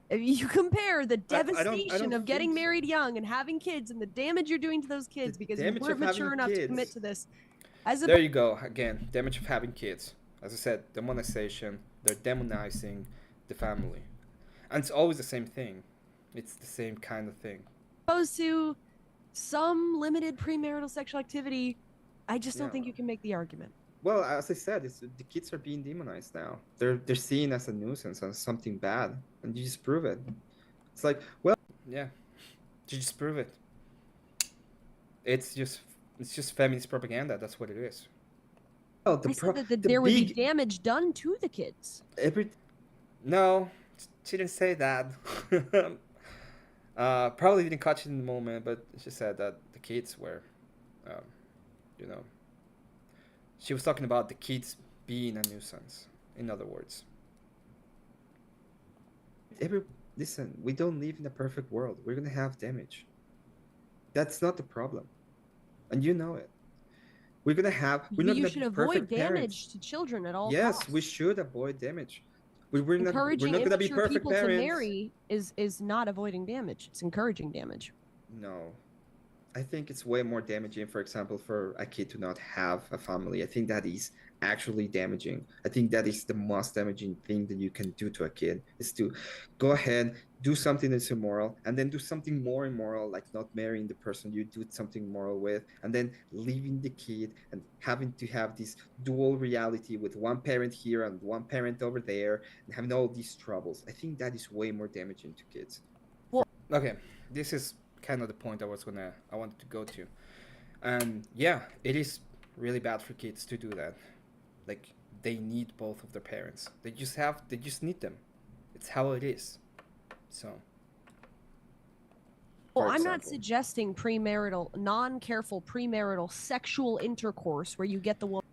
If you compare the I don't devastation of getting think so. married young and having kids and the damage you're doing to those kids The because you damage weren't of having mature enough to kids. commit to this, as a There you go again. Damage of having kids. As I said, demonization. They're demonizing the family, and it's always the same thing. It's the same kind of thing. opposed to some limited premarital sexual activity, I just don't Yeah. think you can make the argument. Well, as I said, the kids are being demonized now. They're seen as a nuisance, as something bad, and you just prove it. It's like, well, yeah, you just prove it. It's just feminist propaganda. That's what it is. Oh, I said that there would be damage done to the kids. No, she didn't say that. Probably didn't catch it in the moment, but she said that the kids were, um, you know, she was talking about the kids being a nuisance. In other words, listen, we don't live in a perfect world. We're gonna have damage. That's not the problem, and you know it. We're not You gonna should be avoid perfect damage parents. to children at all Yes, costs. we should avoid damage. We're Encouraging not gonna be immature perfect people parents. to marry is not avoiding damage. It's encouraging damage. No, I think it's way more damaging, for example, for a kid to not have a family. I think that is actually damaging. I think that is the most damaging thing that you can do to a kid, is to go ahead, do something that's immoral, and then do something more immoral, like not marrying the person you do something moral with, and then leaving the kid and having to have this dual reality with one parent here and one parent over there, and having all these troubles. I think that is way more damaging to kids. Well, okay, this is kind of the point I wanted to go to. And yeah, it is really bad for kids to do that. Like, they need both of their parents. They just need them. It's how it is. So well, for I'm not example. suggesting non-careful premarital sexual intercourse where you get the woman.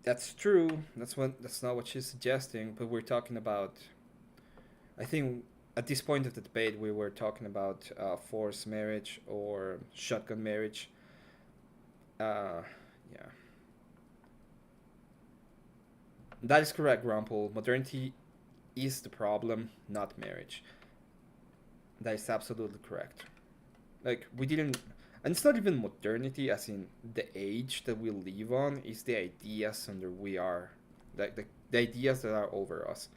That's true. That's not what she's suggesting, but we're talking about, I think at this point of the debate we were talking about forced marriage or shotgun marriage. Yeah. That is correct, Rumpel. Modernity is the problem, not marriage. That is absolutely correct. Like, we didn't... And it's not even modernity as in the age that we live on, it's the ideas under we are. Like, the ideas that are over us.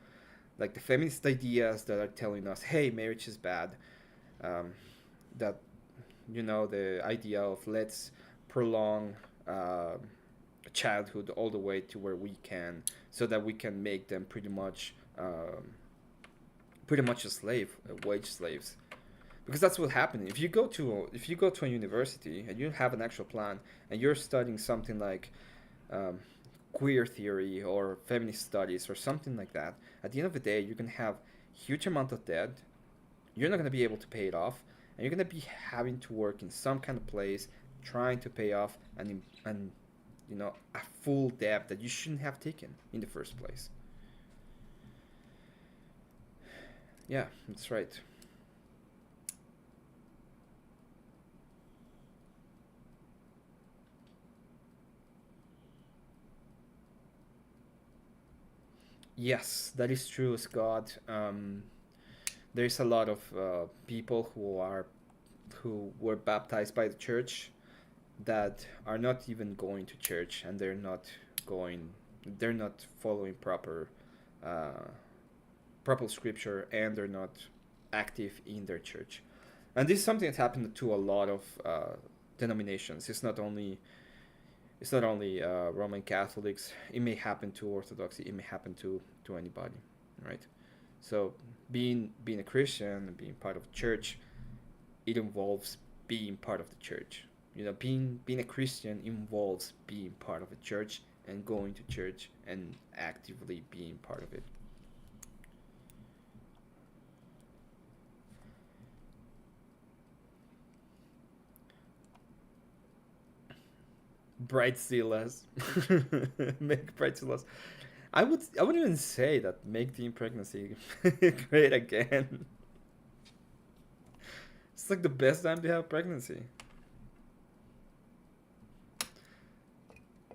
Like, the feminist ideas that are telling us, hey, marriage is bad. That, the idea of let's prolong childhood all the way to where we can, so that we can make them pretty much wage slaves, because that's what happens if you go to a university and you have an actual plan and you're studying something like queer theory or feminist studies or something like that. At the end of the day, you can have huge amount of debt. You're not going to be able to pay it off, and you're going to be having to work in some kind of place trying to pay off and a full debt that you shouldn't have taken in the first place. Yeah, that's right. Yes, that is true, Scott. There's a lot of people who were baptized by the church that are not even going to church, and they're not following proper scripture, and they're not active in their church. And this is something that's happened to a lot of denominations. It's not only Roman Catholics. It may happen to Orthodoxy. It may happen to anybody, right? So being a Christian, being part of a church, it involves being part of the church. Being a Christian involves being part of a church and going to church and actively being part of it. Brightsilas. Make Brightsilas. I wouldn't even say that make teen pregnancy great again. It's like the best time to have pregnancy.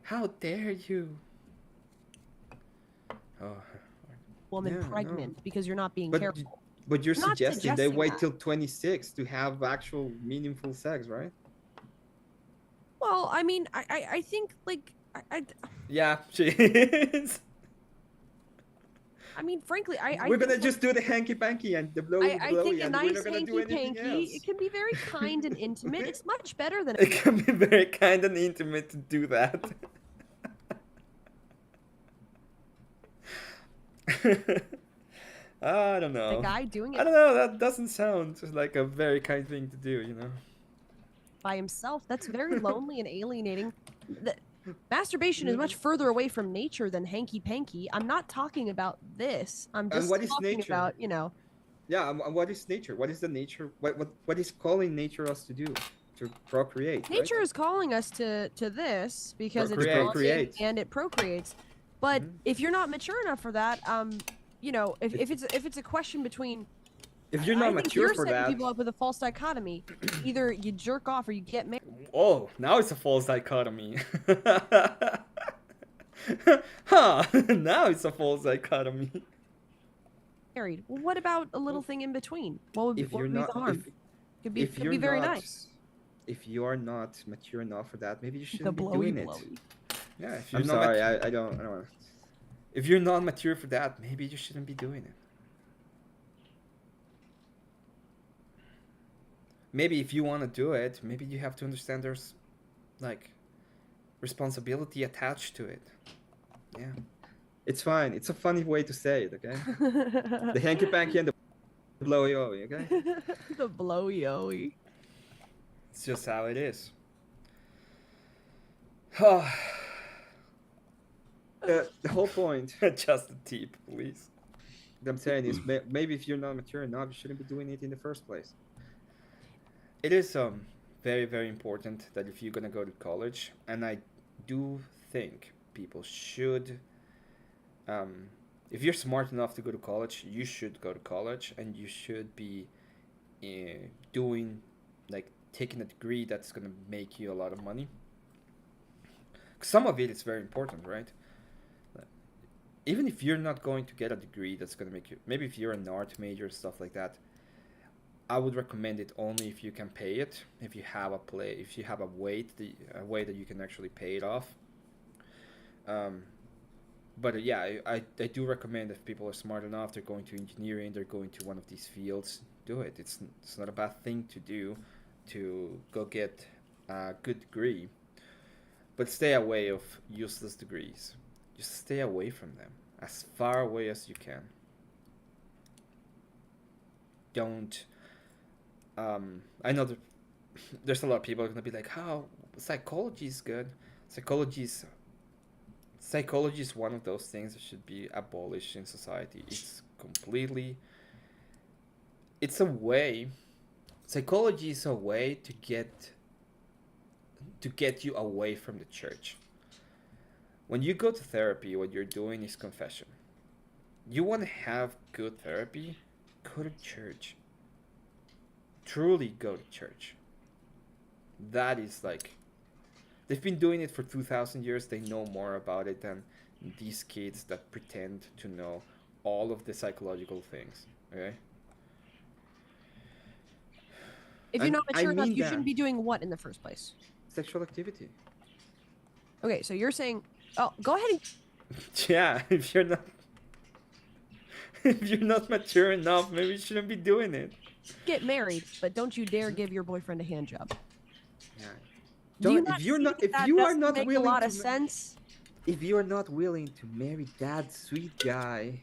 How dare you? Oh. Woman Yeah, I know. pregnant because you're not being But careful. but you're I'm not suggesting they suggesting wait that. till 26 to have actual meaningful sex, right? Well, I mean, I think like Yeah, she is. I mean, frankly, I We're think gonna that- just do the hanky panky and the blowy I blowy, think a and we're nice not gonna do hanky anything panky. else. It can be very kind and intimate. It's much better than It can be very kind and intimate to do that. I don't know. the guy doing I it don't know. That doesn't sound like a very kind thing to do, you know. by himself. That's very lonely and alienating. Masturbation is much further away from nature than hanky panky. I'm not talking about this. I'm just what is talking nature? about, you know, Yeah. What is nature? What is the nature? What is calling nature us to do? To procreate. nature right? is calling us to this because it's Procreate. bonding Procreate. and it procreates. But Mhm. if you're not mature enough for that, you know, if it's a question between If you're I not think mature you're for setting that. people up with a false dichotomy. Either you jerk off or you get married. Oh, now it's a false dichotomy. Huh? Now it's a false dichotomy. Well, what about a little thing in between? What would, If what you're would be not, the harm? Could be if you're very not, nice. if you are not mature enough for that, maybe you The shouldn't be blowy doing blowy. it. Yeah, if you're I'm not sorry, matu- I don't want to. if you're not mature for that, maybe you shouldn't be doing it. Maybe if you want to do it, maybe you have to understand there's like responsibility attached to it. Yeah. It's fine. It's a funny way to say it, okay? The hanky panky and the blowy owy, okay? The blowy owy. It's just how it is. The whole point Just a tip, please. that I'm saying is maybe if you're not mature enough, you shouldn't be doing it in the first place. It is very, very important that if you're gonna go to college, and I do think people should, if you're smart enough to go to college, you should go to college, and you should be doing, like, taking a degree that's gonna make you a lot of money. Some of it is very important, right? Even if you're not going to get a degree that's gonna make you, maybe if you're an art major, stuff like that, I would recommend it only if you can pay it. If you have a way that you can actually pay it off. But yeah, I do recommend if people are smart enough, they're going to engineering, they're going to one of these fields, do it. It's not a bad thing to do, to go get a good degree, but stay away of useless degrees. Just stay away from them as far away as you can. Don't. I know that there's a lot of people are gonna be like, "How psychology is good." Psychology is one of those things that should be abolished in society. It's a way. Psychology is a way to get you away from the church. When you go to therapy, what you're doing is confession. You want to have good therapy? Go to church. Truly go to church. That is like, they've been doing it for 2,000 years. They know more about it than these kids that pretend to know all of the psychological things. Okay? If you're not I mature enough, mean you that. shouldn't be doing what in the first place? Sexual activity. Okay, so you're saying, oh, go ahead and Yeah, if you're not mature enough, maybe you shouldn't be doing it. get married, but don't you dare give your boyfriend a hand job. Yeah. Do you Don't, not if you're see not, that if that you are doesn't not make willing a lot to, of sense. if you are not willing to marry that sweet guy,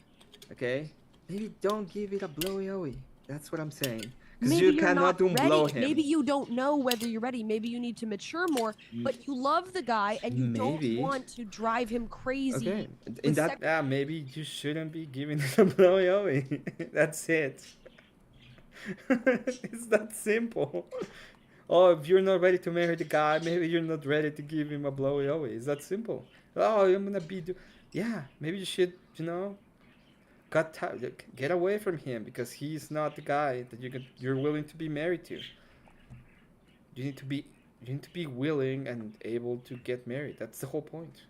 okay, maybe don't give it a blowy owy. That's what I'm saying. Because Maybe you you're cannot not ready. blow him. Maybe you don't know whether you're ready. Maybe you need to mature more. But you love the guy and you Maybe. don't want to drive him crazy. Okay. In with that, sex- Yeah, maybe you shouldn't be giving it a blowy owy. That's it. It's that simple. Oh, if you're not ready to marry the guy, maybe you're not ready to give him a blowy always. It's that simple. Oh, I'm gonna be. Yeah, maybe you should, get away from him because he's not the guy that you're willing to be married to. You need to be you need to be willing and able to get married. That's the whole point.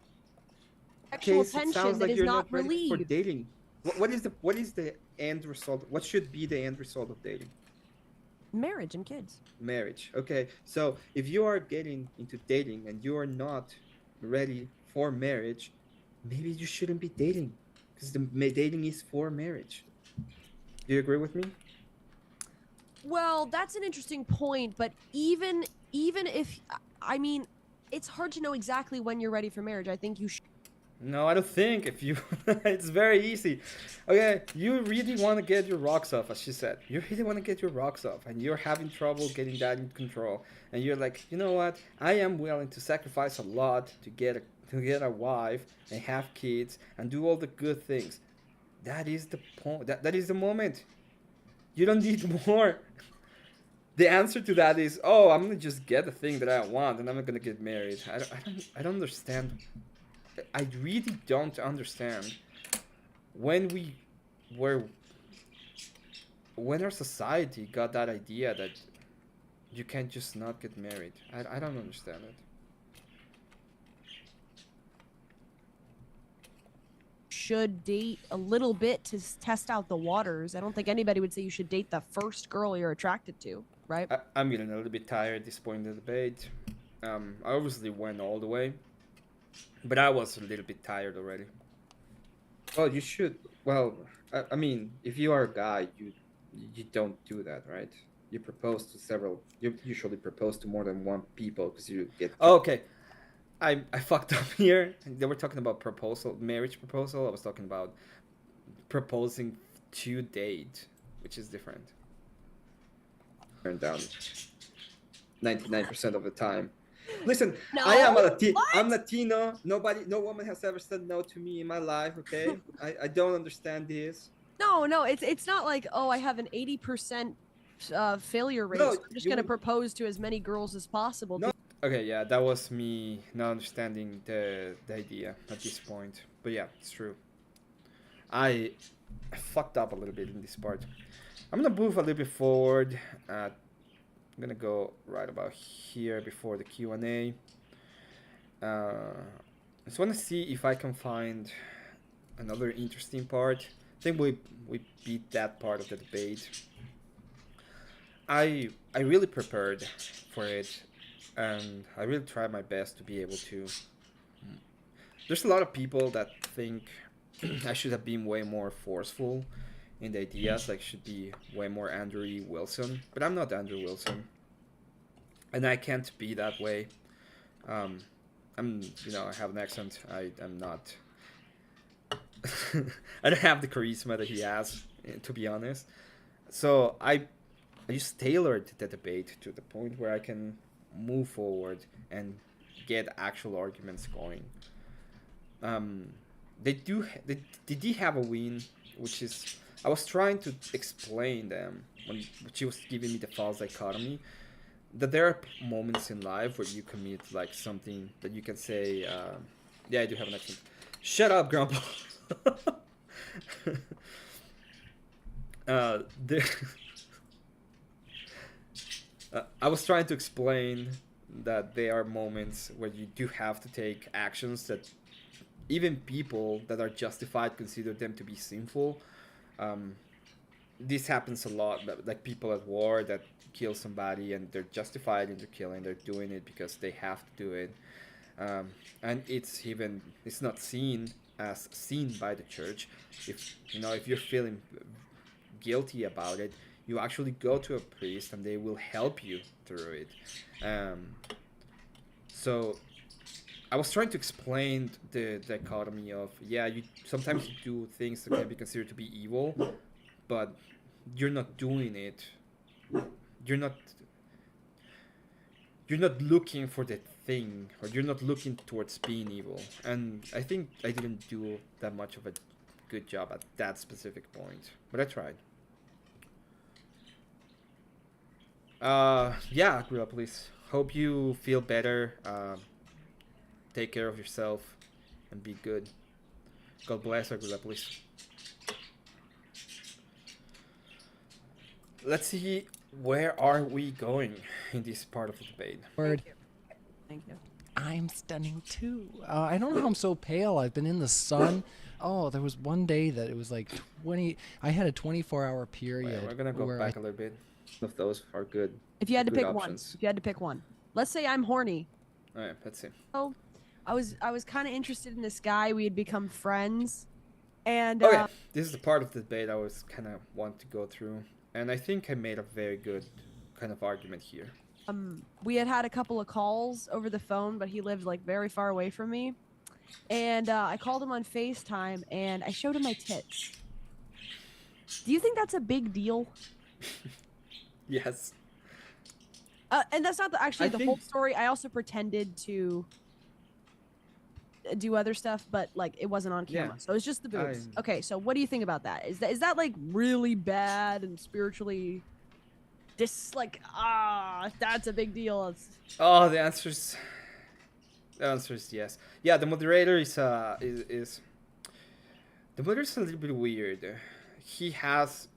Sexual Case, it tension sounds that like is you're not not ready for relieved. dating. What is the end result? What should be the end result of dating? Marriage and kids. Marriage. Okay, so if you are getting into dating and you are not ready for marriage, maybe you shouldn't be dating because dating is for marriage. Do you agree with me? Well, that's an interesting point, but even if I mean, it's hard to know exactly when you're ready for marriage. I think you should. No, I don't think if you. It's very easy. Okay, you really want to get your rocks off, as she said. You really want to get your rocks off, and you're having trouble getting that in control. And you're like, you know what? I am willing to sacrifice a lot to get a wife and have kids and do all the good things. That is the point. That is the moment. You don't need more. The answer to that is, oh, I'm gonna just get the thing that I want, and I'm not gonna get married. I don't understand. I really don't understand when when our society got that idea that you can't just not get married. I don't understand it. Should date a little bit to test out the waters. I don't think anybody would say you should date the first girl you're attracted to, right? I'm getting a little bit tired at this point in the debate. I obviously went all the way, but I was a little bit tired already. Well, you should. Well, I mean, if you are a guy, you don't do that, right? You propose to several. You usually propose to more than one people because you get. Oh, okay. I fucked up here. They were talking about marriage proposal. I was talking about proposing to date, which is different. Turned down 99% of the time. Listen, No, I am a Latino. what? I'm Latino. No woman has ever said no to me in my life. Okay, I don't understand this. No, it's not like, oh, I have an 80% failure rate. No, So I'm just you gonna would- propose to as many girls as possible. No. Okay, yeah, that was me not understanding the idea at this point. But yeah, it's true. I fucked up a little bit in this part. I'm gonna move a little bit forward. I'm gonna go right about here before the Q&A. I just want to see if I can find another interesting part. I think we beat that part of the debate. I really prepared for it, and I really tried my best to be able to. There's a lot of people that think I should have been way more forceful in the ideas, like should be way more Andrew Wilson, but I'm not Andrew Wilson, and I can't be that way. I have an accent. I'm not. I don't have the charisma that he has, to be honest. So I just tailored the debate to the point where I can move forward and get actual arguments going. They did have a win, which is I was trying to explain them when she was giving me the false dichotomy that there are moments in life where you commit like something that you can say, yeah, I do have an accent. Shut up, Grandpa. I was trying to explain that there are moments where you do have to take actions that even people that are justified consider them to be sinful. This happens a lot, like people at war that kill somebody and they're justified in their killing. They're doing it because they have to do it, and it's not seen as seen by the church. If you're feeling guilty about it, you actually go to a priest and they will help you through it. So I was trying to explain the dichotomy of, yeah, you sometimes you do things that can be considered to be evil, but you're not doing it. You're not looking for the thing, or you're not looking towards being evil. And I think I didn't do that much of a good job at that specific point, but I tried. Yeah, Gorilla Police. Hope you feel better. Take care of yourself and be good. God bless our Gorilla Police. Let's see, where are we going in this part of the debate? Word. Thank you. I'm stunning too. I don't know how I'm so pale. I've been in the sun. Oh, there was one day that it was like 20. I had a 24-hour period. Wait, we're gonna go where back a little bit. Some of those are good. If you had to Good pick options. one, if you had to pick one, let's say I'm horny. All right, let's see. Oh, I was kind of interested in this guy. We had become friends, and Okay, this is the part of the debate I was kind of want to go through, and I think I made a very good kind of argument here. we had a couple of calls over the phone, but he lived like very far away from me, and I called him on FaceTime and I showed him my tits. Do you think that's a big deal? Yes. And that's not actually the whole story. I also pretended to do other stuff, but like it wasn't on camera, so it's just the boobs. Okay, so what do you think about that? Is that like really bad and spiritually that's a big deal? Oh, the answer is yes. Yeah, the moderator is the moderator's a little bit weird. He has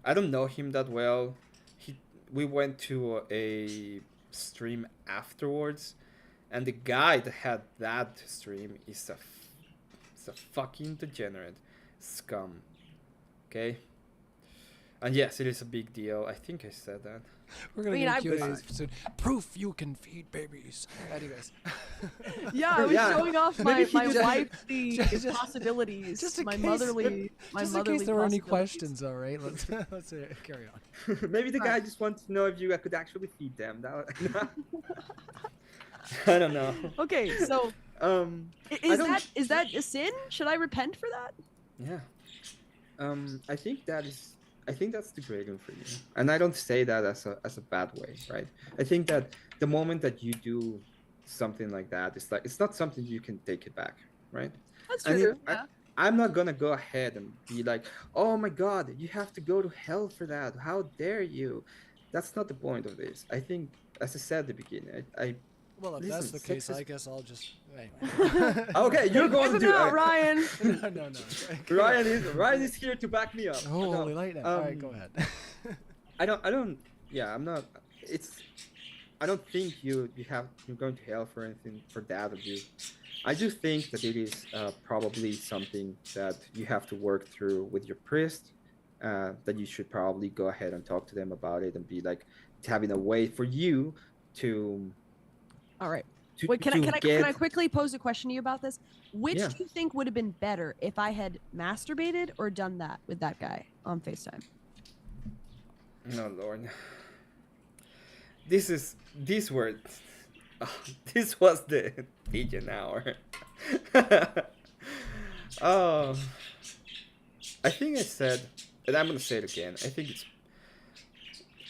I don't know him that well. We went to a stream afterwards, and the guy that had that stream is a fucking degenerate scum. Okay. And yes, it is a big deal. I think I said that. We're gonna get Q&As soon. Proof you can feed babies. Anyways. Yeah, I was showing off my wifely just- possibilities. Just in my case, motherly there were any possibilities. questions, all right? Let's carry on. Maybe the guy just wants to know if you could actually feed them. I don't know. Okay, so is that a sin? Should I repent for that? Yeah. I think that's degrading for you, and I don't say that as a bad way, right? I think that the moment that you do something like that, it's not something you can take it back, right? That's true. I'm not gonna go ahead and be like, oh my God, you have to go to hell for that. How dare you? That's not the point of this. I think, as I said at the beginning, Well, if that's the case, I guess I'll just. Anyway. Okay, you're going to do it. Ryan. No. Ryan is here to back me up. Oh, No, holy lightning! All right, go ahead. I'm not. I don't think you're going to hell for anything for that of you. I do think that it is probably something that you have to work through with your priest. That you should probably go ahead and talk to them about it and be like having a way for you to. All right. To, Wait, can get... I quickly pose a question to you about this? Which do you think would have been better if I had masturbated or done that with that guy on FaceTime? No, Lord. This was the agent hour. Oh, I think I said, and I'm gonna say it again. I think it's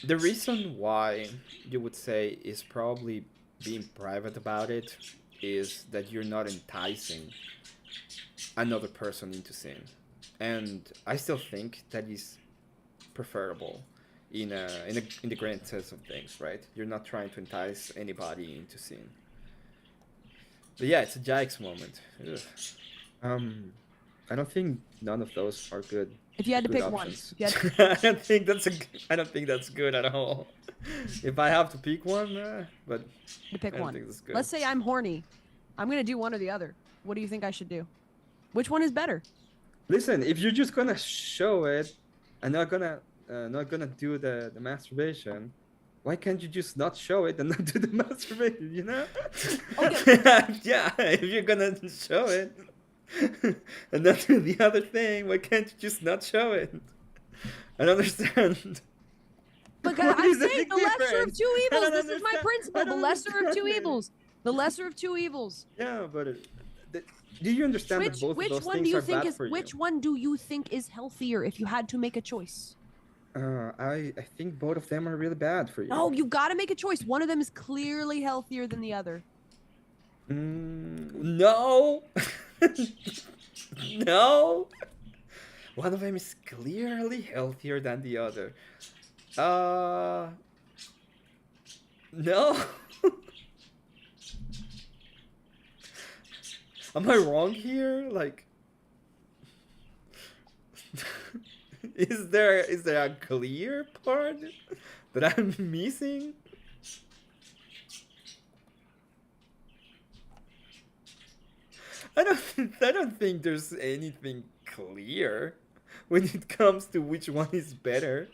the reason why you would say is probably being private about it is that you're not enticing another person into sin, and I still think that is preferable in the grand sense of things, right? You're not trying to entice anybody into sin. But yeah, it's a Jax moment. Ugh. I don't think none of those are good. If you had to good pick options. one, I don't think that's good at all. If I have to pick one, but to pick I don't one. think that's good. Let's say I'm horny. I'm gonna do one or the other. What do you think I should do? Which one is better? Listen, if you're just gonna show it and not gonna do the masturbation, why can't you just not show it and not do the masturbation? You know? Okay. Yeah, if you're gonna show it and not do the other thing, why can't you just not show it? I don't understand. But What I'm is the saying big the lesser of difference? two I evils. don't This is my understand. principle. I The don't lesser of two understand it. evils. The lesser of two evils. Yeah, but do you understand that both of those things are bad for you? Which one do you think is healthier if you had to make a choice? I think both of them are really bad for you. No, you got to make a choice. One of them is clearly healthier than the other. No. No. One of them is clearly healthier than the other. No. Am I wrong here? Like, is there a clear part that I'm missing? I don't think there's anything clear when it comes to which one is better.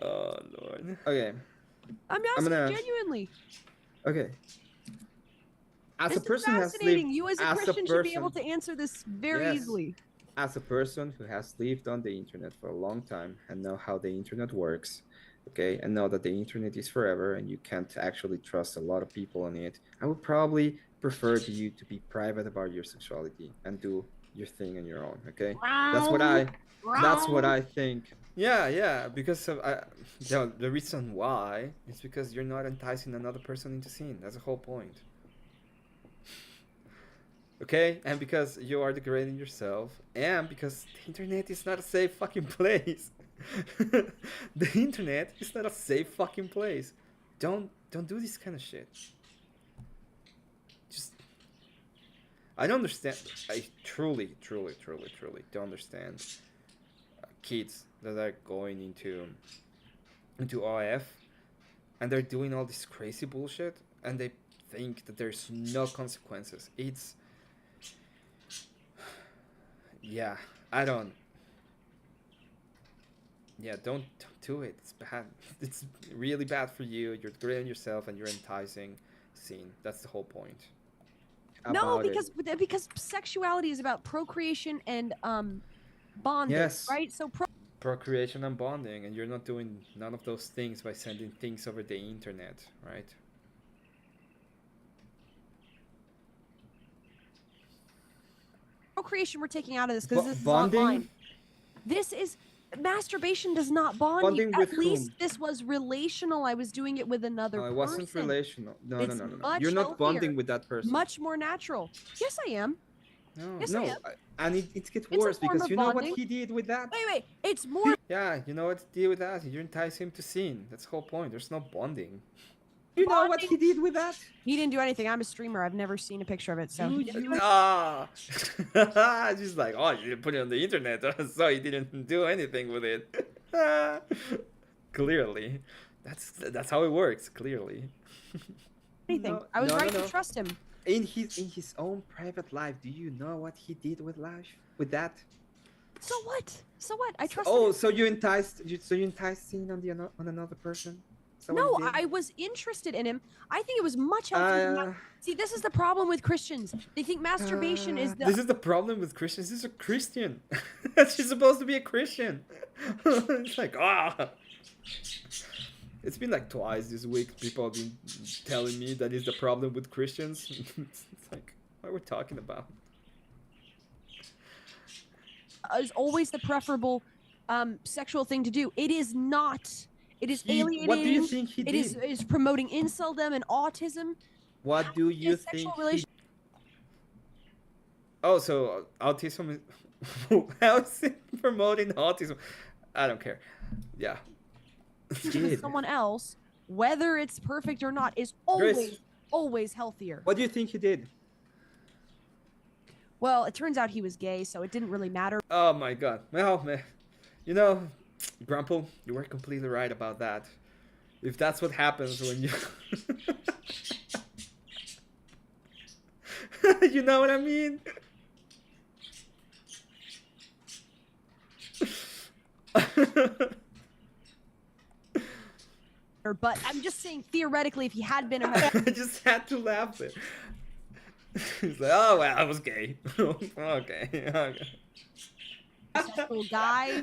Oh Lord. Okay. I'm asking gonna- genuinely. Okay. As This a person is who has fascinating. lived, You as a as Christian should be able person- to answer this very Yes. easily. as a person who has lived on the internet for a long time and know how the internet works, okay, and know that the internet is forever and you can't actually trust a lot of people on it, I would probably prefer you to be private about your sexuality and do your thing on your own, okay? That's what I think. Yeah, because of, the reason why is because you're not enticing another person into sin. That's the whole point. Okay, and because you are degrading yourself, and because the internet is not a safe fucking place. The internet is not a safe fucking place. Don't do this kind of shit. Just, I don't understand. I truly don't understand kids that are going into OF, and they're doing all this crazy bullshit, and they think that there's no consequences. It's yeah, I don't. Yeah, don't do it. It's bad. It's really bad for you. You're degrading yourself and you're enticing sin. That's the whole point. No, about it. because sexuality is about procreation and bonding, Yes. right? So Procreation and bonding, and you're not doing none of those things by sending things over the internet, right? procreation we're taking out of this because this is Bonding? online. This is masturbation does not bond Bonding you. with At least whom? this was relational. I was doing it with another No, it person. wasn't relational. No. It's much You're not healthier, bonding with that person. Much more natural. Yes, I am. No, Yes, I no. am. And it gets a worse form because of you know bonding. what he did with that? Wait. It's more. Yeah, you know what he did with that? You entice him to sin. That's the whole point. There's no bonding. You know what he did with that? He didn't do anything. I'm a streamer. I've never seen a picture of it. So Ah, just like, oh, you didn't put it on the internet, so you didn't do anything with it. Clearly, that's how it works. Clearly, anything. No, I was no, right no. to trust him. in his own private life, do you know what he did with that? So what? I trust. Oh, him. so you enticed sin on another person? Is that what No, you did? I was interested in him. I think it was much healthier. than that. See, this is the problem with Christians. They think masturbation is the. This is the problem with Christians. This is a Christian. She's supposed to be a Christian. It's like, It's been like twice this week. People have been telling me that is the problem with Christians. It's like, what are we talking about? Is always the preferable sexual thing to do. It is not. It is alienating. What do you think he It did? is promoting inceldom and autism. What do you Is think? sexual relation- Oh, so autism is how is it promoting autism? I don't care. Yeah. with someone else, whether it's perfect or not, is always healthier. What do you think he did? Well, it turns out he was gay, so it didn't really matter. Oh my god. Well, man. You know, Grumple, you were completely right about that. If that's what happens when you... You know what I mean? But I'm just saying, theoretically, if he had been a I just had to laugh there. He's like, oh, well, I was gay. Okay. homosexual guy.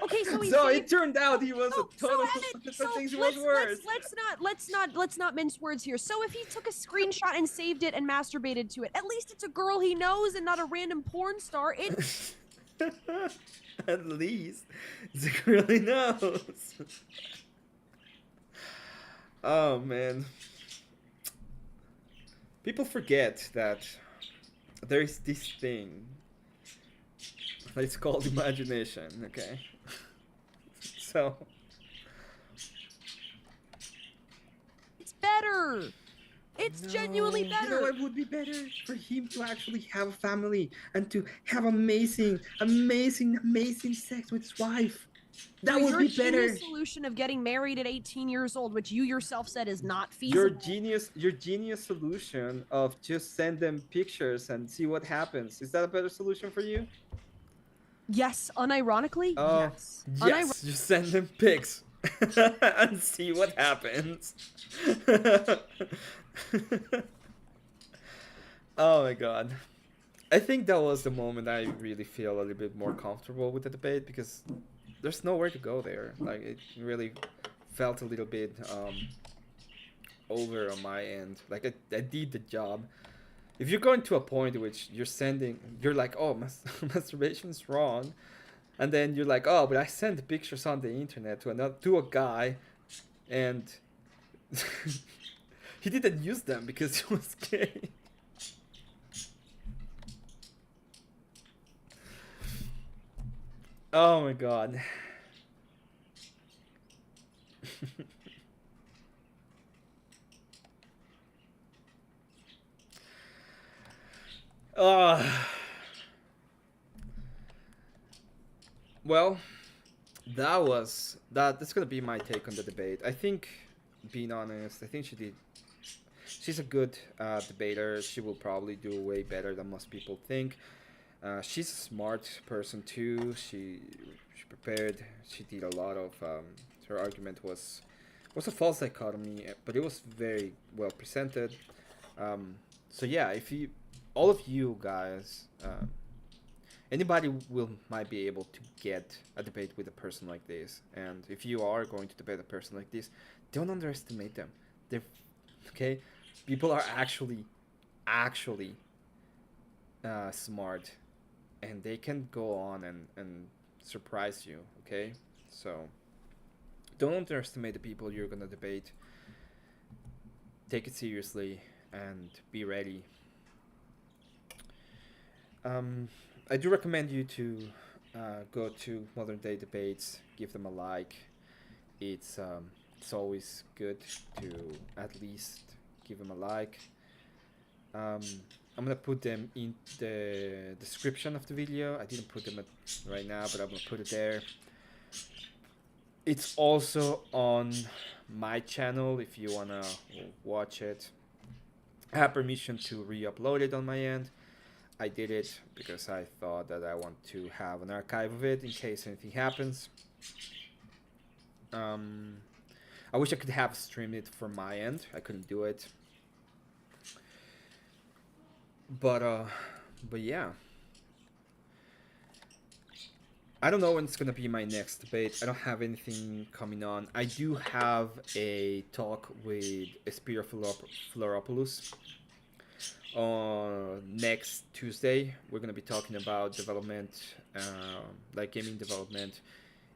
Okay, so he So saved- it turned out he was a total Emmett, so things he was worse. let's not mince words here. So if he took a screenshot and saved it and masturbated to it, at least it's a girl he knows and not a random porn star. It At least it really knows. Oh man. People forget that there is this thing. It's called imagination, okay? So It's better. It's genuinely no, better. You know, it would be better for him to actually have a family and to have amazing sex with his wife. That So would your be better. genius solution of getting married at 18 years old, which you yourself said is not Your feasible. genius solution of just send them pictures and see what happens. Is that a better solution for you? Yes, unironically, Oh, yes. yes. Just send them pics and see what happens. Oh my god. I think that was the moment I really feel a little bit more comfortable with the debate because there's nowhere to go there. Like it really felt a little bit over on my end. Like I did the job. If you're going to a point in which you're like, oh, masturbation is wrong, and then you're like, oh, but I sent pictures on the internet to a guy, and he didn't use them because he was gay. Oh my god. Well, that's gonna be my take on the debate. I think, being honest, I think she's a good debater. She will probably do way better than most people think. She's a smart person too. She prepared. She did a lot of. Her argument was a false dichotomy, but it was very well presented. So yeah, if you, all of you guys, anybody might be able to get a debate with a person like this, and if you are going to debate a person like this, don't underestimate them. They're okay. People are actually smart, and they can go on and surprise you. Okay, so don't underestimate the people you're gonna debate. Take it seriously and be ready. I do recommend you to go to Modern Day Debates, give them a like. It's always good to at least give them a like. I'm gonna put them in the description of the video. I didn't put them right now, but I'm gonna put it there. It's also on my channel if you wanna watch it. I have permission to re-upload it on my end. I did it because I thought that I want to have an archive of it in case anything happens. I wish I could have streamed it from my end. I couldn't do it. But yeah. I don't know when it's gonna be my next debate. I don't have anything coming on. I do have a talk with Espira Floropoulos next Tuesday. We're gonna be talking about development, like gaming development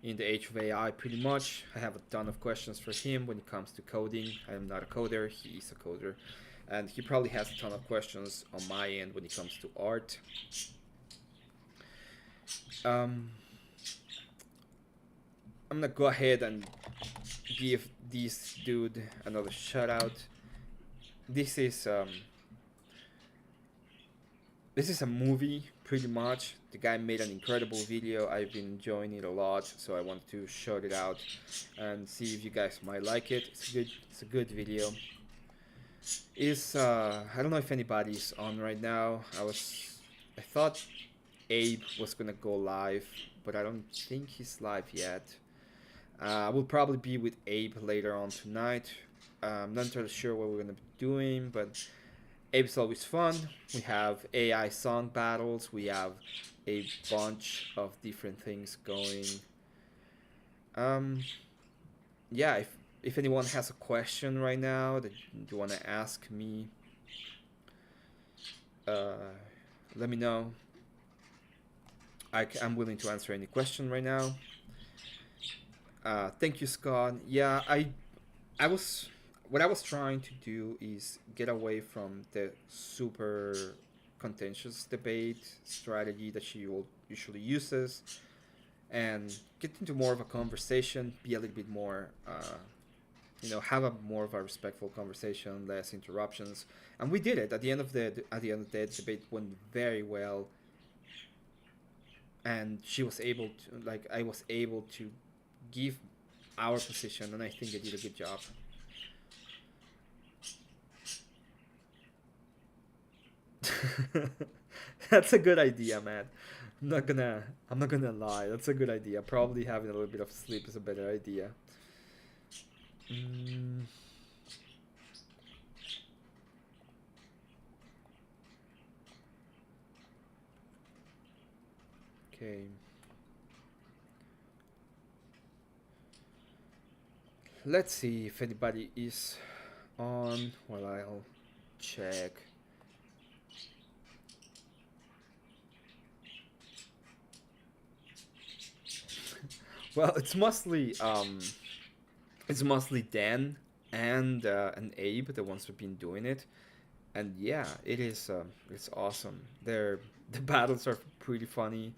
in the age of AI pretty much. I have a ton of questions for him when it comes to coding. I am not a coder, he is a coder. And he probably has a ton of questions on my end when it comes to art. I'm gonna go ahead and give this dude another shout out. This is a movie, pretty much. The guy made an incredible video. I've been enjoying it a lot, so I wanted to shout it out and see if you guys might like it. It's a good video. I don't know if anybody's on right now. I thought Abe was gonna go live, but I don't think he's live yet. We'll probably be with Abe later on tonight. I'm not entirely sure what we're gonna be doing, but Abe's always fun. We have AI song battles. We have a bunch of different things going. Yeah, if anyone has a question right now that you want to ask me, let me know. I'm willing to answer any question right now. Thank you, Scott. Yeah, what I was trying to do is get away from the super contentious debate strategy that she usually uses, and get into more of a conversation, be a little bit more, have a more of a respectful conversation, less interruptions. And we did it. At the end of the debate went very well, and she was able to, I was able to give our position, and I think I did a good job. That's a good idea, man. I'm not gonna lie. That's a good idea. Probably having a little bit of sleep is a better idea. Okay. Let's see if anybody is on. Well, I'll check. Well, it's mostly Dan and Abe, the ones who've been doing it, and yeah, it's awesome. The battles are pretty funny.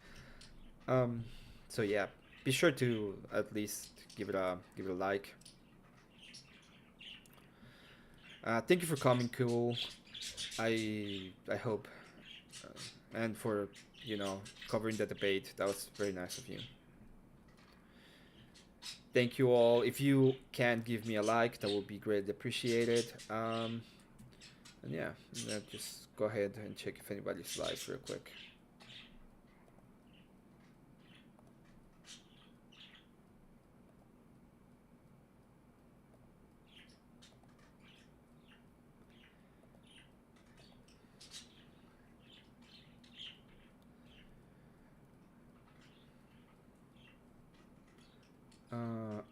So yeah, be sure to at least give it a like. Thank you for coming, Cool. I hope, and for covering the debate. That was very nice of you. Thank you all. If you can give me a like, that would be greatly appreciated. And yeah, just go ahead and check if anybody's live real quick.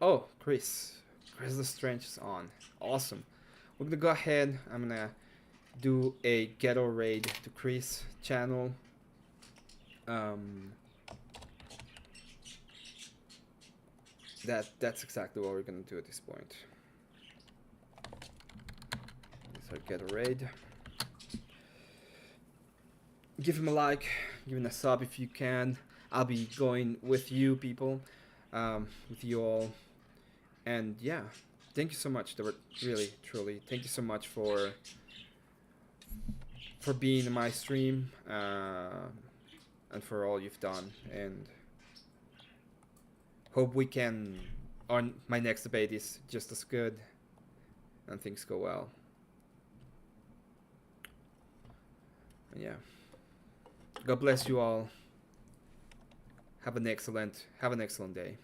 Oh, Chris the Strange is on. Awesome. We're gonna go ahead. I'm gonna do a ghetto raid to Chris channel. That's exactly what we're gonna do at this point. So ghetto raid. Give him a like, give him a sub if you can. I'll be going with you people, with you all. And yeah, thank you so much. They were really, truly, thank you so much for being in my stream, and for all you've done. And hope we can, on my next debate is just as good, and things go well. And yeah, God bless you all. Have an excellent day.